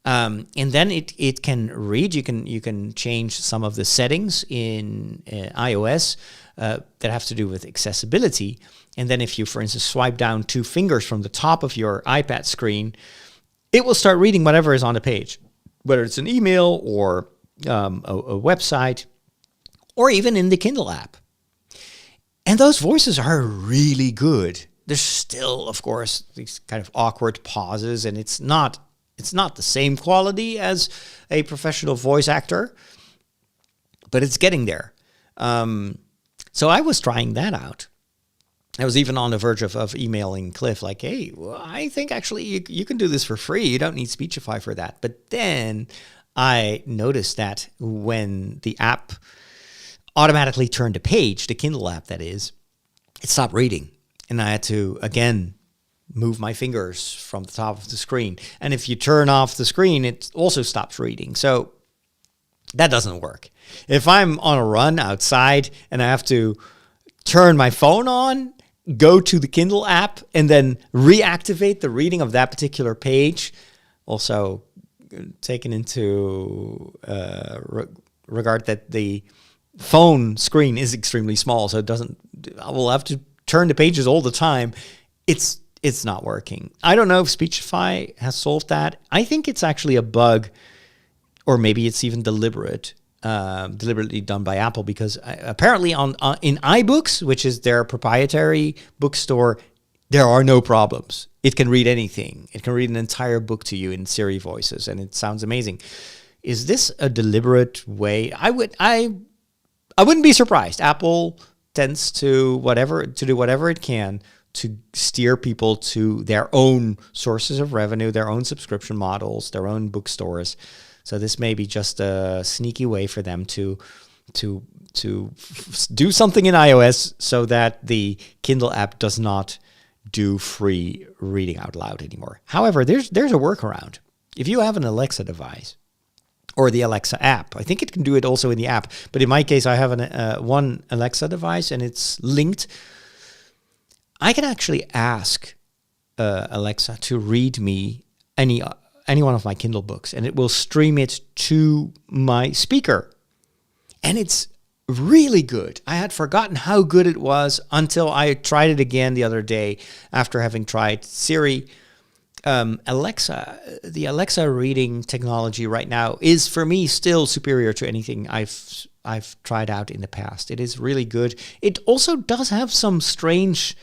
And then it can read. You can change some of the settings in iOS that have to do with accessibility. And then if you, for instance, swipe down 2 fingers from the top of your iPad screen, it will start reading whatever is on the page, whether it's an email or a website, or even in the Kindle app. And those voices are really good. There's still, of course, these kind of awkward pauses, and it's not the same quality as a professional voice actor, but it's getting there. So I was trying that out. I was even on the verge of emailing Cliff, like, hey, well, I think actually you can do this for free. You don't need Speechify for that. But then I noticed that when the app automatically turned a page, the Kindle app that is, it stopped reading. And I had to, again, move my fingers from the top of the screen. And if you turn off the screen, it also stops reading. So That doesn't work. If I'm on a run outside and I have to turn my phone on, go to the Kindle app, and then reactivate the reading of that particular page, also taken into regard that the phone screen is extremely small, so I will have to turn the pages all the time. It's not working. I don't know if Speechify has solved that. I think it's actually a bug, or maybe it's even deliberately done by Apple, because apparently in iBooks, which is their proprietary bookstore, there are no problems. It can read anything. It can read an entire book to you in Siri voices, and it sounds amazing. Is this a deliberate way? I wouldn't be surprised. Apple tends to do whatever it can to steer people to their own sources of revenue, their own subscription models, their own bookstores. So this may be just a sneaky way for them to do something in iOS so that the Kindle app does not do free reading out loud anymore. However, there's a workaround. If you have an Alexa device or the Alexa app, I think it can do it also in the app. But in my case, I have one Alexa device and it's linked. I can actually ask Alexa to read me any one of my Kindle books, and it will stream it to my speaker. And it's really good. I had forgotten how good it was until I tried it again the other day after having tried Siri. Alexa, the Alexa reading technology right now is for me still superior to anything I've tried out in the past. It is really good. It also does have some strange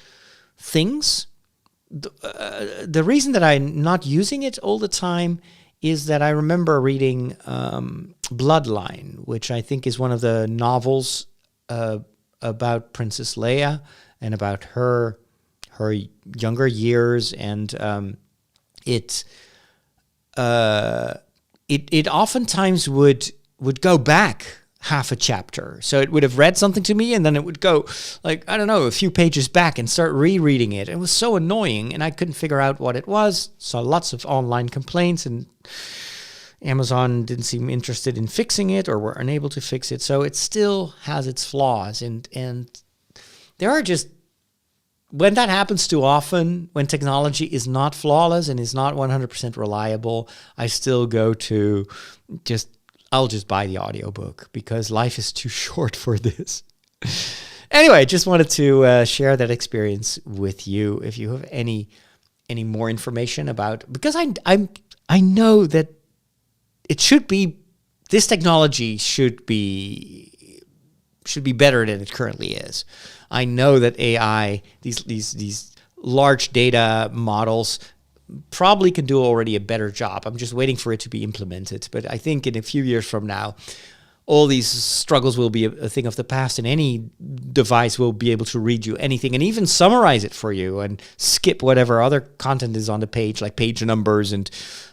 things. The reason that I'm not using it all the time is that I remember reading Bloodline, which I think is one of the novels about Princess Leia and about her younger years, and it oftentimes would go back half a chapter. So it would have read something to me and then it would go a few pages back and start rereading it. It was so annoying and I couldn't figure out what it was. Saw lots of online complaints and Amazon didn't seem interested in fixing it or were unable to fix it. So it still has its flaws. And there are just, when that happens too often, when technology is not flawless and is not 100% reliable, I still go to I'll just buy the audiobook because life is too short for this. Anyway, just wanted to share that experience with you. If you have any more information about, because I know that it should be, this technology should be better than it currently is. I know that AI, these large data models, probably can do already a better job. I'm just waiting for it to be implemented. But I think in a few years from now, all these struggles will be a thing of the past, and any device will be able to read you anything and even summarize it for you and skip whatever other content is on the page, like page numbers and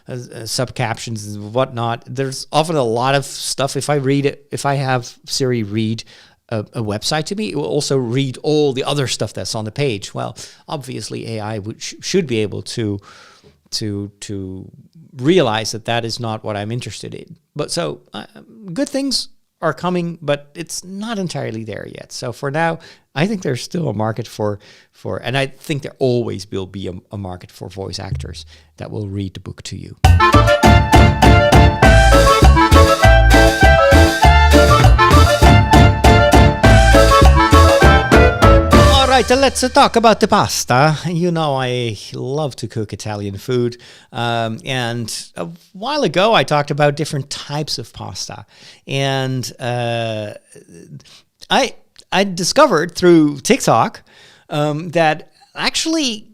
subcaptions and whatnot. There's often a lot of stuff. If I have Siri read a website to me, it will also read all the other stuff that's on the page. Well, obviously AI should be able to realize that is not what I'm interested in. But so good things are coming, but it's not entirely there yet. So for now, I think there's still a market for, and I think there always will be a market for voice actors that will read the book to you. All right, let's talk about the pasta. You know, I love to cook Italian food. And a while ago, I talked about different types of pasta. And I discovered through TikTok that actually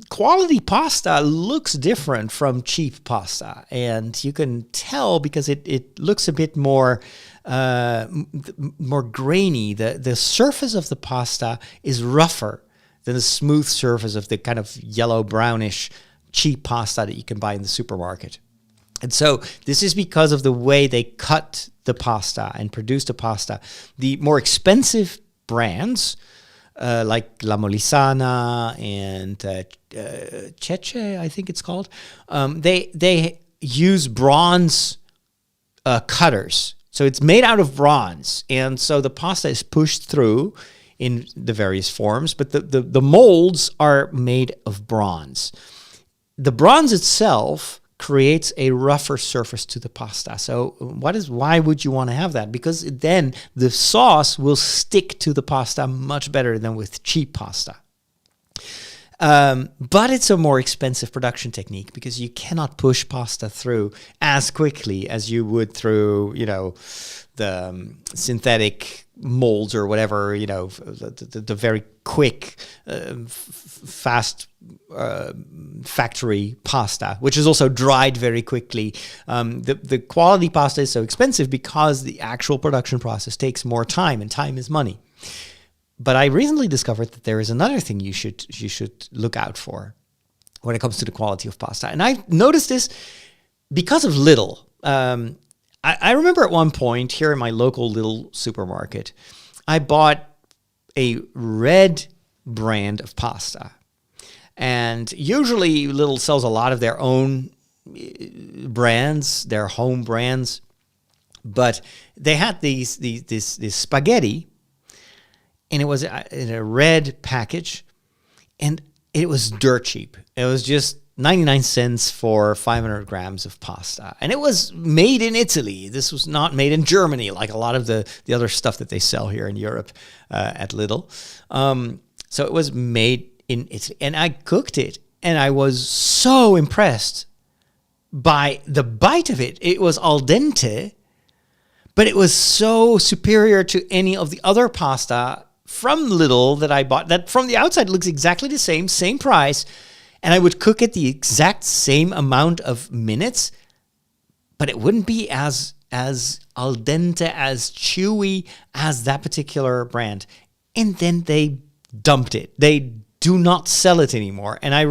quality pasta looks different from cheap pasta. And you can tell because it looks a bit more grainy. The surface of the pasta is rougher than the smooth surface of the kind of yellow brownish cheap pasta that you can buy in the supermarket. And so this is because of the way they cut the pasta and produce the pasta. The more expensive brands like La Molisana and Cece, I think it's called, they use bronze cutters So it's made out of bronze. And so the pasta is pushed through in the various forms, but the molds are made of bronze. The bronze itself creates a rougher surface to the pasta. So why would you want to have that? Because then the sauce will stick to the pasta much better than with cheap pasta. But it's a more expensive production technique because you cannot push pasta through as quickly as you would through, the synthetic molds or whatever, the very quick, fast factory pasta, which is also dried very quickly. The quality pasta is so expensive because the actual production process takes more time, and time is money. But I recently discovered that there is another thing you should look out for when it comes to the quality of pasta. And I noticed this because of Lidl. I remember at one point here in my local Lidl supermarket, I bought a red brand of pasta. And usually Lidl sells a lot of their own brands, their home brands. But they had this spaghetti, and it was in a red package, and it was dirt cheap. It was just 99 cents for 500 grams of pasta. And it was made in Italy. This was not made in Germany, like a lot of the other stuff that they sell here in Europe at Lidl. So it was made in Italy. And I cooked it, and I was so impressed by the bite of it. It was al dente, but it was so superior to any of the other pasta from Lidl that I bought, that from the outside looks exactly the same price, and I would cook it the exact same amount of minutes, but it wouldn't be as al dente, as chewy as that particular brand. And then they dumped it. They do not sell it anymore, and I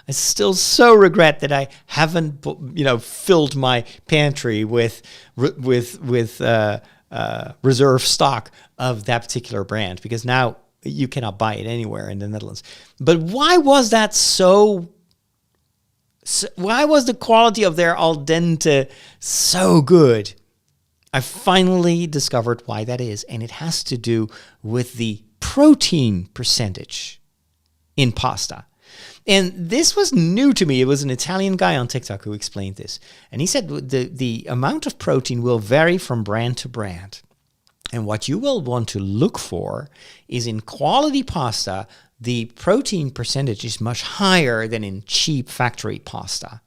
still so regret that I haven't, filled my pantry with reserve stock of that particular brand, because now you cannot buy it anywhere in the Netherlands. But why was that so? Why was the quality of their al dente so good? I finally discovered why that is, and it has to do with the protein percentage in pasta. And this was new to me. It was an Italian guy on TikTok who explained this. And he said the amount of protein will vary from brand to brand. And what you will want to look for is in quality pasta, the protein percentage is much higher than in cheap factory pasta,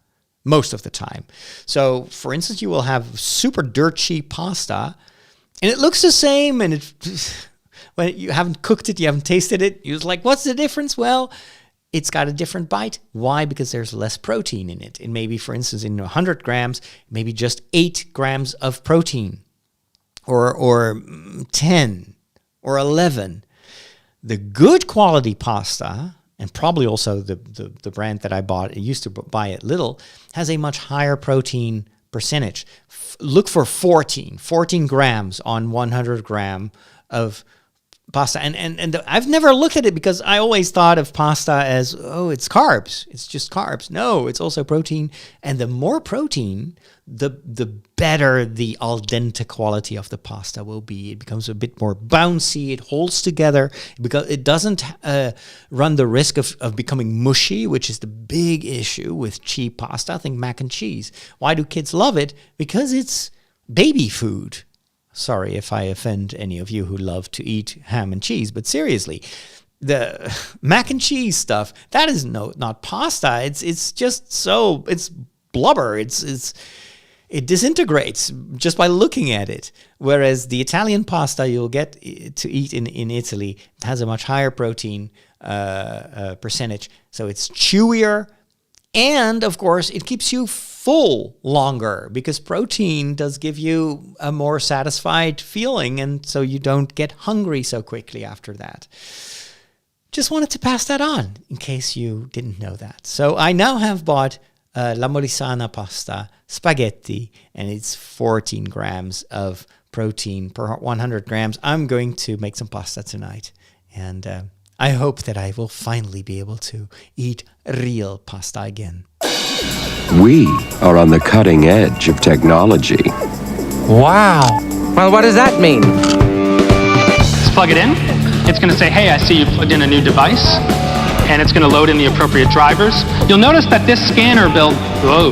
most of the time. So, for instance, you will have super dirt cheap pasta, and it looks the same, and when you haven't cooked it, you haven't tasted it, you're like, what's the difference? Well, it's got a different bite. Why? Because there's less protein in it. And maybe, for instance, in 100 grams, maybe just 8 grams of protein, or 10, or 11. The good quality pasta, and probably also the brand that I bought, I used to buy at Lidl, has a much higher protein percentage. Look for 14 grams on 100 gram of pasta. And I've never looked at it because I always thought of pasta as, it's carbs. It's just carbs. No, it's also protein. And the more protein, the better the al dente quality of the pasta will be. It becomes a bit more bouncy. It holds together because it doesn't run the risk of becoming mushy, which is the big issue with cheap pasta. I think mac and cheese. Why do kids love it? Because it's baby food. Sorry if I offend any of you who love to eat ham and cheese, but seriously, the mac and cheese stuff, that is not pasta. It's just it's blubber. It disintegrates just by looking at it. Whereas the Italian pasta you'll get to eat in Italy has a much higher protein percentage. So it's chewier, and of course it keeps you full longer because protein does give you a more satisfied feeling, and so you don't get hungry so quickly after that. Just wanted to pass that on in case you didn't know that. So I now have bought La Molisana pasta spaghetti, and it's 14 grams of protein per 100 grams. I'm going to make some pasta tonight, and I hope that I will finally be able to eat real pasta again. We are on the cutting edge of technology. Wow. Well, what does that mean? Let's plug it in. It's going to say, hey, I see you plugged in a new device. And it's going to load in the appropriate drivers. You'll notice that this scanner build... Whoa.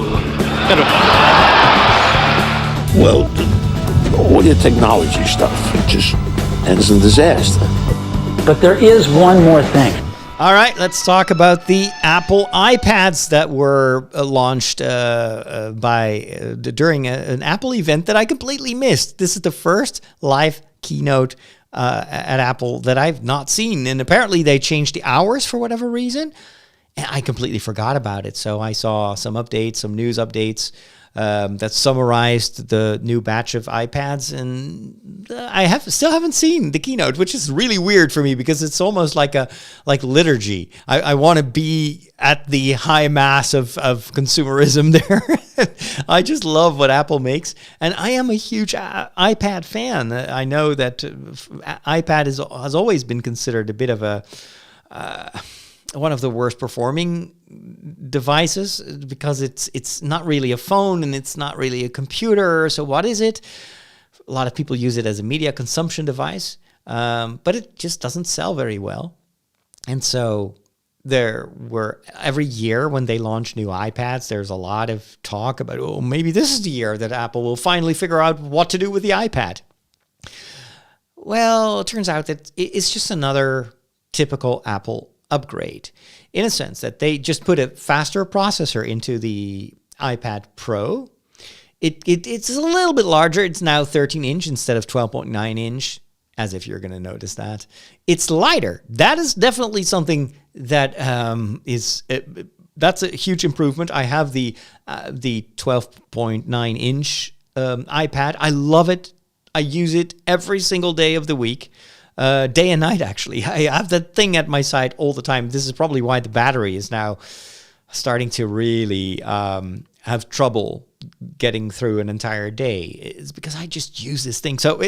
Well, all your technology stuff, it just ends in disaster. But there is one more thing. All right, let's talk about the Apple iPads that were launched during an Apple event that I completely missed. This is the first live keynote at Apple that I've not seen, and apparently they changed the hours for whatever reason, and I completely forgot about it. So I saw some updates, some news updates that summarized the new batch of iPads, and I still haven't seen the keynote, which is really weird for me because it's almost like liturgy. I want to be at the high mass of consumerism there. I just love what Apple makes, and I am a huge iPad fan. I know that iPad has always been considered a bit of a one of the worst performing devices because it's not really a phone and it's not really a computer. So what is it? A lot of people use it as a media consumption device, but it just doesn't sell very well. And so every year when they launch new iPads, there's a lot of talk about, oh, maybe this is the year that Apple will finally figure out what to do with the iPad. Well, it turns out that it's just another typical Apple upgrade, in a sense that they just put a faster processor into the iPad Pro. It's a little bit larger. It's now 13-inch instead of 12.9-inch, as if you're going to notice that. It's lighter. That is definitely something that that's a huge improvement. I have the 12.9-inch iPad. I love it. I use it every single day of the week. Day and night, actually. I have that thing at my side all the time. This is probably why the battery is now starting to really have trouble getting through an entire day. It's because I just use this thing. So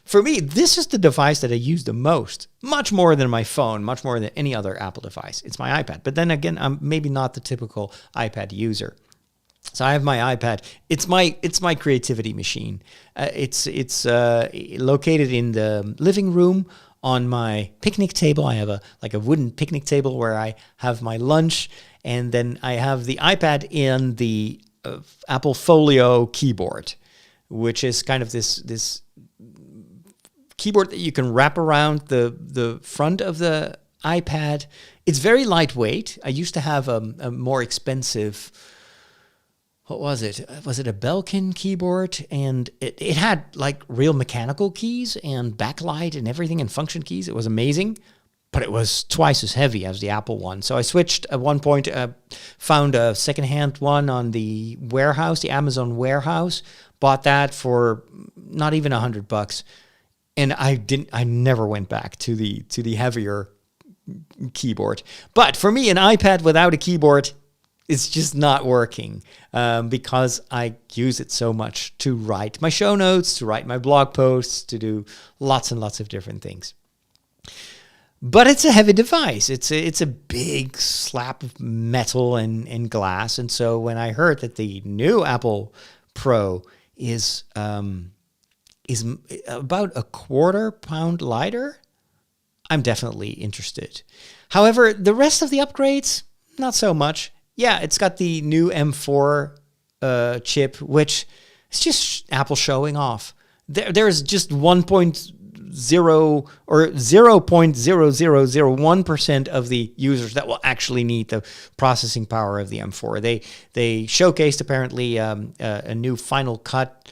for me, this is the device that I use the most, much more than my phone, much more than any other Apple device. It's my iPad. But then again, I'm maybe not the typical iPad user. So I have my iPad. It's my creativity machine. It's located in the living room on my picnic table. I have a wooden picnic table where I have my lunch, and then I have the iPad in the Apple Folio keyboard, which is kind of this keyboard that you can wrap around the front of the iPad. It's very lightweight. I used to have a more expensive. What was it? Was it a Belkin keyboard? And it had like real mechanical keys and backlight and everything and function keys. It was amazing, but it was twice as heavy as the Apple one. So I switched at one point, found a secondhand one on the warehouse, the Amazon warehouse, bought that for not even $100. And I never went back to the heavier keyboard. But for me, an iPad without a keyboard, it's just not working because I use it so much to write my show notes, to write my blog posts, to do lots and lots of different things. But it's a heavy device. It's a big slab of metal and glass. And so when I heard that the new Apple Pro is about a quarter pound lighter, I'm definitely interested. However, the rest of the upgrades, not so much. Yeah, it's got the new M4 chip, which is just Apple showing off. There's just 1.0 or 0.0001% of the users that will actually need the processing power of the M4. They showcased apparently a new Final Cut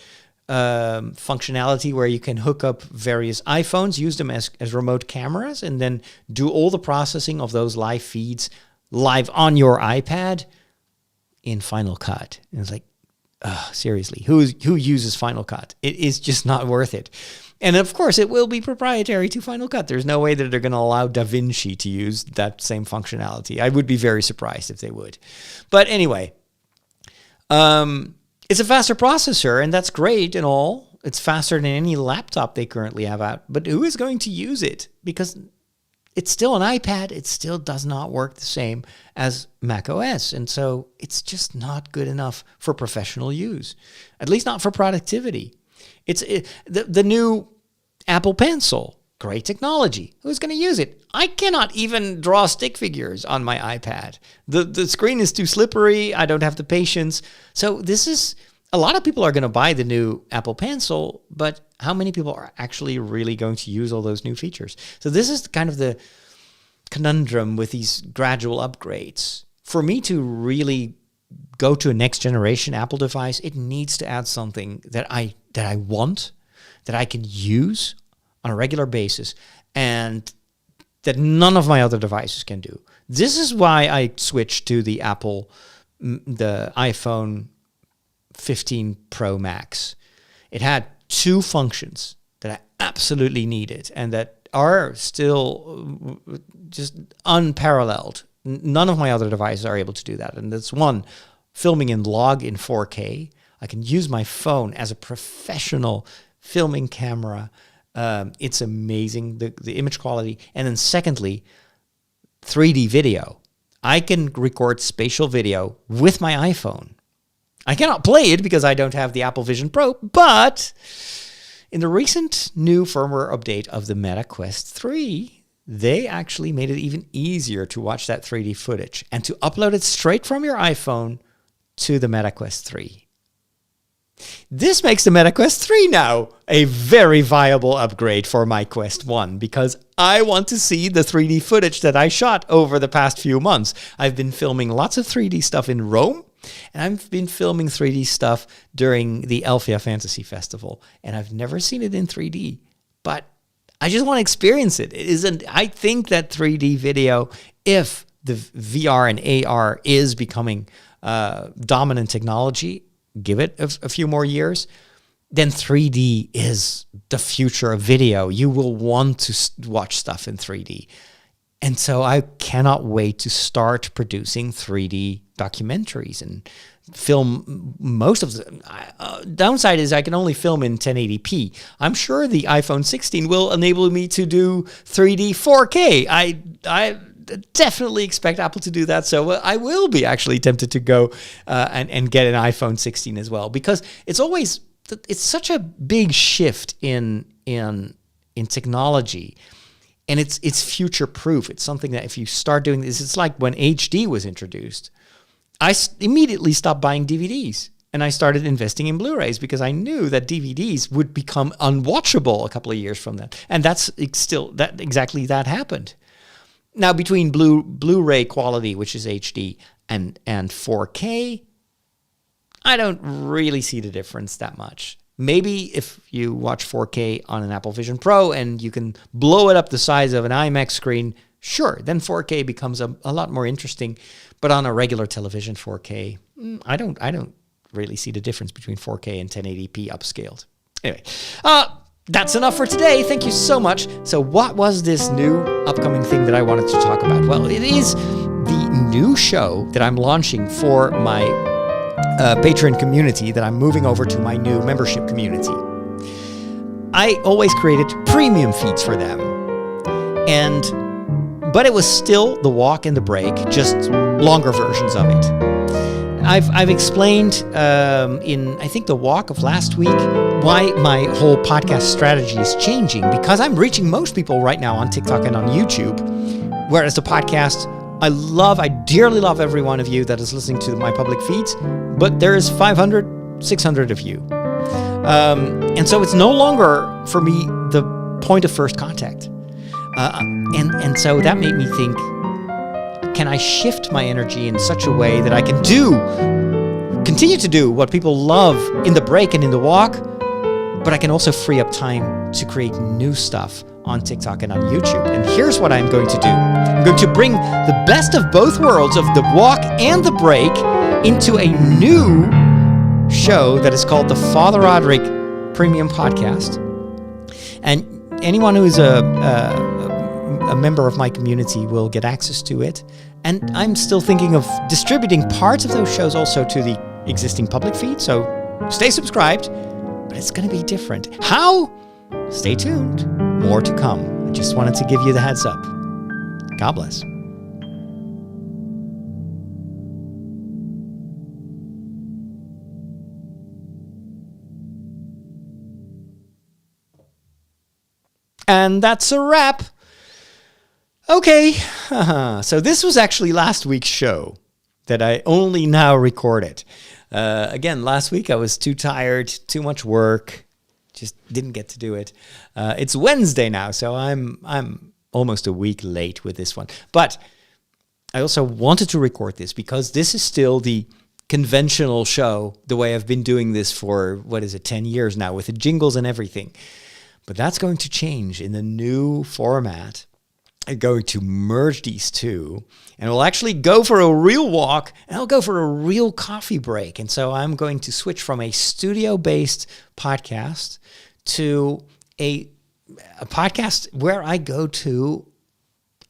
functionality where you can hook up various iPhones, use them as remote cameras, and then do all the processing of those live feeds live on your iPad in Final Cut. And it's like, seriously, who uses Final Cut? It is just not worth it. And of course, it will be proprietary to Final Cut. There's no way that they're going to allow DaVinci to use that same functionality. I would be very surprised if they would. But anyway, it's a faster processor, and that's great and all. It's faster than any laptop they currently have out. But who is going to use it? Because it's still an iPad. It still does not work the same as macOS. And so it's just not good enough for professional use, at least not for productivity. The new Apple Pencil, great technology. Who's going to use it? I cannot even draw stick figures on my iPad. The screen is too slippery. I don't have the patience. So a lot of people are going to buy the new Apple Pencil, but how many people are actually really going to use all those new features? So this is kind of the conundrum with these gradual upgrades. For me to really go to a next generation Apple device, it needs to add something that I want, that I can use on a regular basis, and that none of my other devices can do. This is why I switched to the iPhone 15 Pro Max. It had two functions that I absolutely needed and that are still just unparalleled. None of my other devices are able to do that. And that's one, filming in log in 4K. I can use my phone as a professional filming camera. It's amazing, the image quality. And then secondly, 3D video. I can record spatial video with my iPhone. I cannot play it because I don't have the Apple Vision Pro, but in the recent new firmware update of the Meta Quest 3, they actually made it even easier to watch that 3D footage and to upload it straight from your iPhone to the Meta Quest 3. This makes the Meta Quest 3 now a very viable upgrade for my Quest 1 because I want to see the 3D footage that I shot over the past few months. I've been filming lots of 3D stuff in Rome, and I've been filming 3D stuff during the Elthia Fantasy Festival, and I've never seen it in 3D, but I just want to experience it. I think that 3D video, if the VR and AR is becoming dominant technology, give it a few more years, then 3D is the future of video. You will want to watch stuff in 3D. And so I cannot wait to start producing 3D documentaries and film most of them. Downside is I can only film in 1080p. I'm sure the iPhone 16 will enable me to do 3D 4K. I definitely expect Apple to do that. So I will be actually tempted to go and get an iPhone 16 as well, because it's such a big shift in technology. And it's future proof. It's something that if you start doing this, it's like when HD was introduced. I immediately stopped buying DVDs and I started investing in Blu-rays because I knew that DVDs would become unwatchable a couple of years from then. And that's still exactly that happened. Now between Blu-ray quality, which is HD, and 4K, I don't really see the difference that much. Maybe if you watch 4K on an Apple Vision Pro and you can blow it up the size of an IMAX screen, sure, then 4K becomes a lot more interesting. But on a regular television, 4K, I don't really see the difference between 4K and 1080p upscaled. Anyway, that's enough for today. Thank you so much. So what was this new upcoming thing that I wanted to talk about? Well, it is the new show that I'm launching for my Patreon community that I'm moving over to my new membership community. I always created premium feeds for them. But it was still the walk and the break, just longer versions of it. I've explained in, I think, the walk of last week why my whole podcast strategy is changing, because I'm reaching most people right now on TikTok and on YouTube, whereas the podcast, I dearly love every one of you that is listening to my public feeds, but there is 500, 600 of you. And so it's no longer, for me, the point of first contact. And so that made me think, can I shift my energy in such a way that I can continue to do what people love in the break and in the walk, but I can also free up time to create new stuff on TikTok and on YouTube. And here's what I'm going to do. I'm going to bring the best of both worlds of the walk and the break into a new show that is called the Father Roderick Premium Podcast. And anyone who is a member of my community will get access to it. And I'm still thinking of distributing parts of those shows also to the existing public feed. So stay subscribed, but it's going to be different. How? Stay tuned. More to come. I just wanted to give you the heads up. God bless. And that's a wrap. Okay, so this was actually last week's show that I only now recorded. Again, last week I was too tired, too much work, just didn't get to do it. It's Wednesday now, so I'm almost a week late with this one. But I also wanted to record this because this is still the conventional show, the way I've been doing this for, 10 years now, with the jingles and everything. But that's going to change in the new format. I'm going to merge these two, and we'll actually go for a real walk, and I'll go for a real coffee break. And so I'm going to switch from a studio-based podcast to a podcast where I go to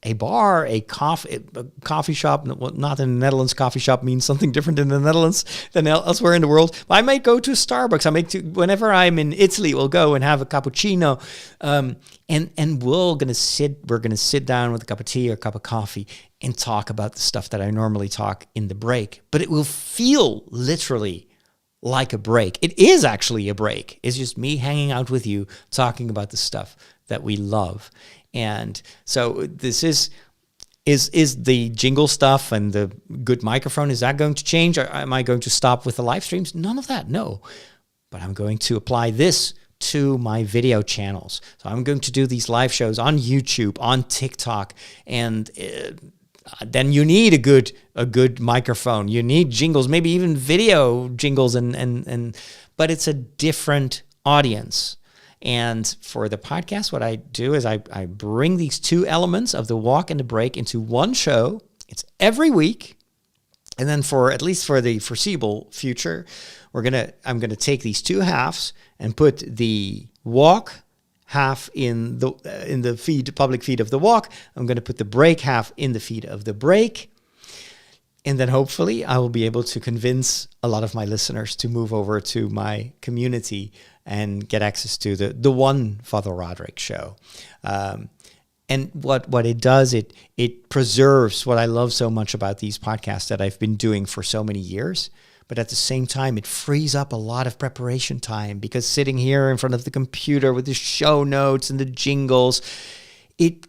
a bar, a coffee shop. Well, not in the Netherlands. Coffee shop means something different in the Netherlands than elsewhere in the world. I might go to Starbucks. Whenever I'm in Italy, we'll go and have a cappuccino, and we're gonna sit down with a cup of tea or a cup of coffee and talk about the stuff that I normally talk in the break. But it will feel literally like a break. It is actually a break. It's just me hanging out with you, talking about the stuff that we love. And so this is the jingle stuff and the good microphone, is that going to change? Or am I going to stop with the live streams? None of that, no. But I'm going to apply this to my video channels. So I'm going to do these live shows on YouTube, on TikTok, and then you need a good microphone. You need jingles, maybe even video jingles, but it's a different audience. And for the podcast, what I do is I bring these two elements of the walk and the break into one show. It's every week. And then at least for the foreseeable future, I'm gonna take these two halves and put the walk half in the public feed of the walk. I'm gonna put the break half in the feed of the break. And then hopefully I will be able to convince a lot of my listeners to move over to my community and get access to the one Father Roderick show. And what it does, it preserves what I love so much about these podcasts that I've been doing for so many years. But at the same time, it frees up a lot of preparation time, because sitting here in front of the computer with the show notes and the jingles, it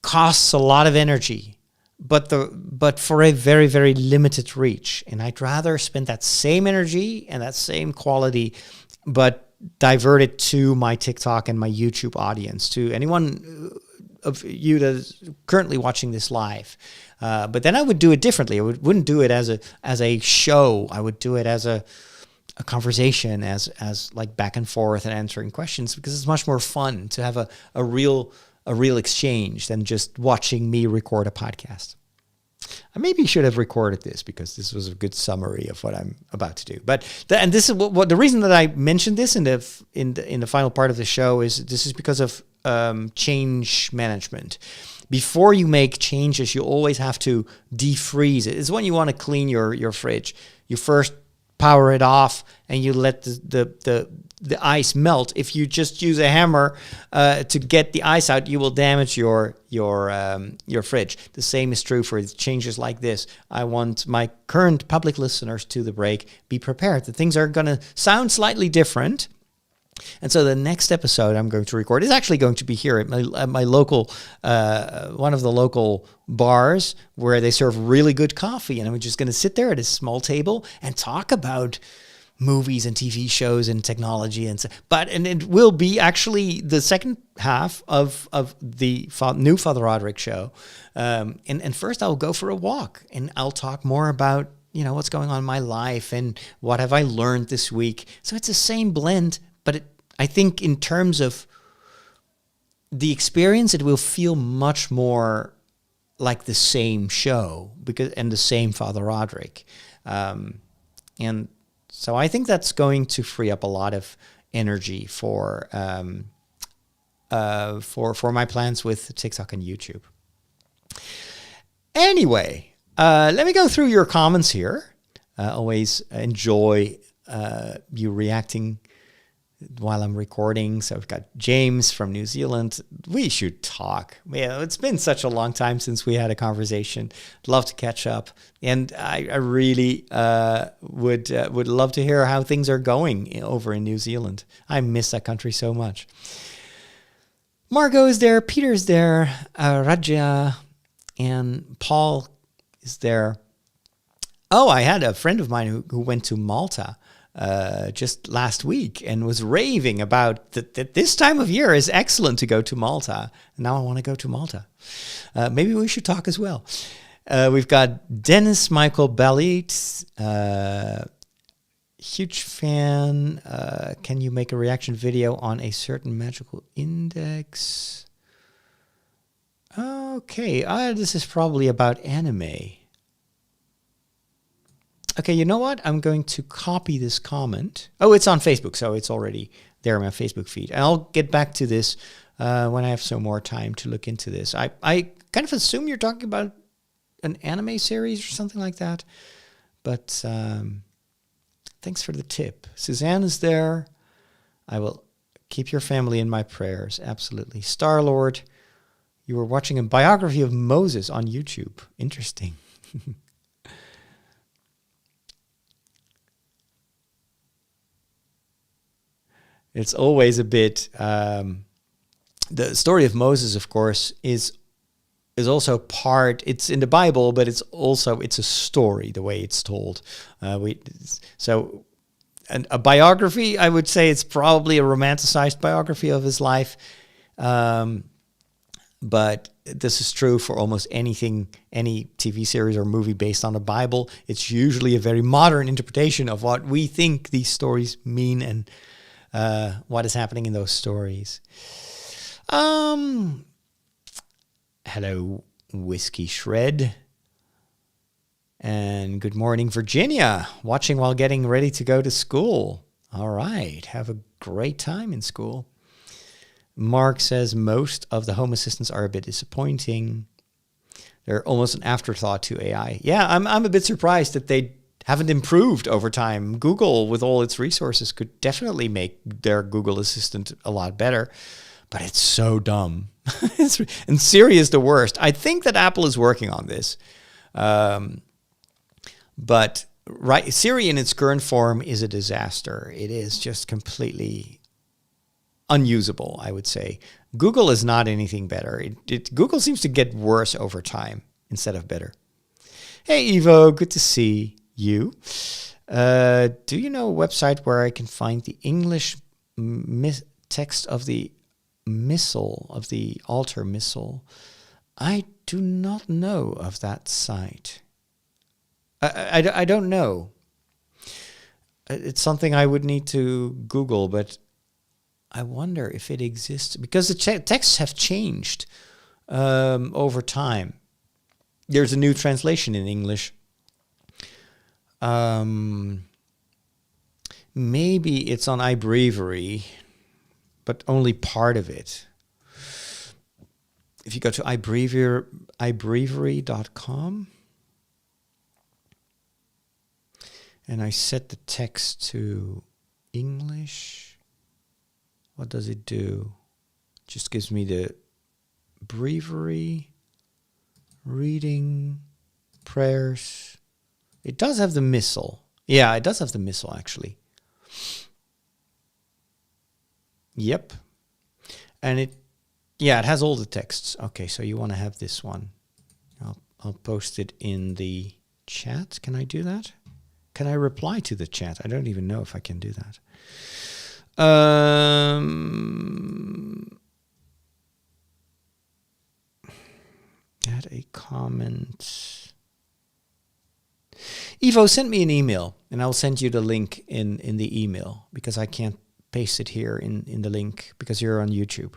costs a lot of energy. But for a very, very limited reach. And I'd rather spend that same energy and that same quality, but divert it to my TikTok and my YouTube audience, to anyone of you that is currently watching this live. But then I would do it differently. I wouldn't do it as a show. I would do it as a conversation, as like back and forth and answering questions, because it's much more fun to have a real exchange than just watching me record a podcast. I maybe should have recorded this, because this was a good summary of what I'm about to do. But this is what the reason that I mentioned this in the final part of the show is this is because of change management. Before you make changes, you always have to defreeze it. It's when you want to clean your fridge. You first power it off and you let the ice melt. If you just use a hammer to get the ice out, you will damage your fridge. The same is true for changes like this. I want my current public listeners to the break be prepared that things are going to sound slightly different. And so the next episode I'm going to record is actually going to be here at my local, one of the local bars where they serve really good coffee. And I'm just going to sit there at a small table and talk about movies and TV shows and technology. And it will be actually the second half of the new Father Roderick show. And first I'll go for a walk and I'll talk more about, what's going on in my life and what have I learned this week. So it's the same blend. But I think in terms of the experience, it will feel much more like the same show and the same Father Roderick. And so I think that's going to free up a lot of energy for my plans with TikTok and YouTube. Anyway, let me go through your comments here. Always enjoy you reacting while I'm recording. So we've got James from New Zealand. We should talk. Yeah, it's been such a long time since we had a conversation. I'd love to catch up. And I really would love to hear how things are going over in New Zealand. I miss that country so much. Margot is there, Peter's there, Raja, and Paul is there. Oh, I had a friend of mine who went to Malta just last week and was raving about that this time of year is excellent to go to Malta. Now I want to go to Malta. Maybe we should talk as well. We've got Dennis Michael Bellit, huge fan. Can you make a reaction video on a certain magical index? Okay, this is probably about anime. Okay, you know what? I'm going to copy this comment. Oh, it's on Facebook, so it's already there on my Facebook feed. And I'll get back to this when I have some more time to look into this. I kind of assume you're talking about an anime series or something like that. But thanks for the tip. Suzanne is there. I will keep your family in my prayers. Absolutely. Star-Lord, you were watching a biography of Moses on YouTube. Interesting. It's always a bit... the story of Moses, of course, is also part... It's in the Bible, but it's a story, the way it's told. So a biography, I would say it's probably a romanticized biography of his life. But this is true for almost anything, any TV series or movie based on the Bible. It's usually a very modern interpretation of what we think these stories mean and what is happening in those stories. Hello, Whiskey Shred. And good morning, Virginia. Watching while getting ready to go to school. All right. Have a great time in school. Mark says most of the Home Assistants are a bit disappointing. They're almost an afterthought to AI. Yeah, I'm a bit surprised that they haven't improved over time. Google, with all its resources, could definitely make their Google Assistant a lot better. But it's so dumb. And Siri is the worst. I think that Apple is working on this. But Siri in its current form is a disaster. It is just completely unusable, I would say. Google is not anything better. Google seems to get worse over time instead of better. Hey, Evo, good to see you. Do you know a website where I can find the English text of the missal, of the altar missal? I do not know of that site. I don't know. It's something I would need to Google, but I wonder if it exists, because the texts have changed over time. There's a new translation in English. Maybe it's on iBreviary, but only part of it. If you go to iBreviary.com, and I set the text to English, what does it do? Just gives me the breviary, reading, prayers. It does have the missal. Yeah, it does have the missal, actually. Yep. And it has all the texts. Okay, so you want to have this one. I'll post it in the chat. Can I do that? Can I reply to the chat? I don't even know if I can do that. Add a comment. Evo, send me an email and I'll send you the link in the email, because I can't paste it here in the link because you're on YouTube.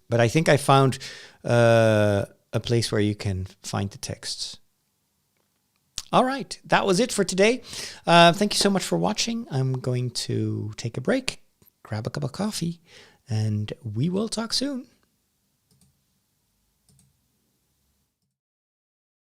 But I think I found a place where you can find the texts. All right, that was it for today. Thank you so much for watching. I'm going to take a break, grab a cup of coffee, and we will talk soon.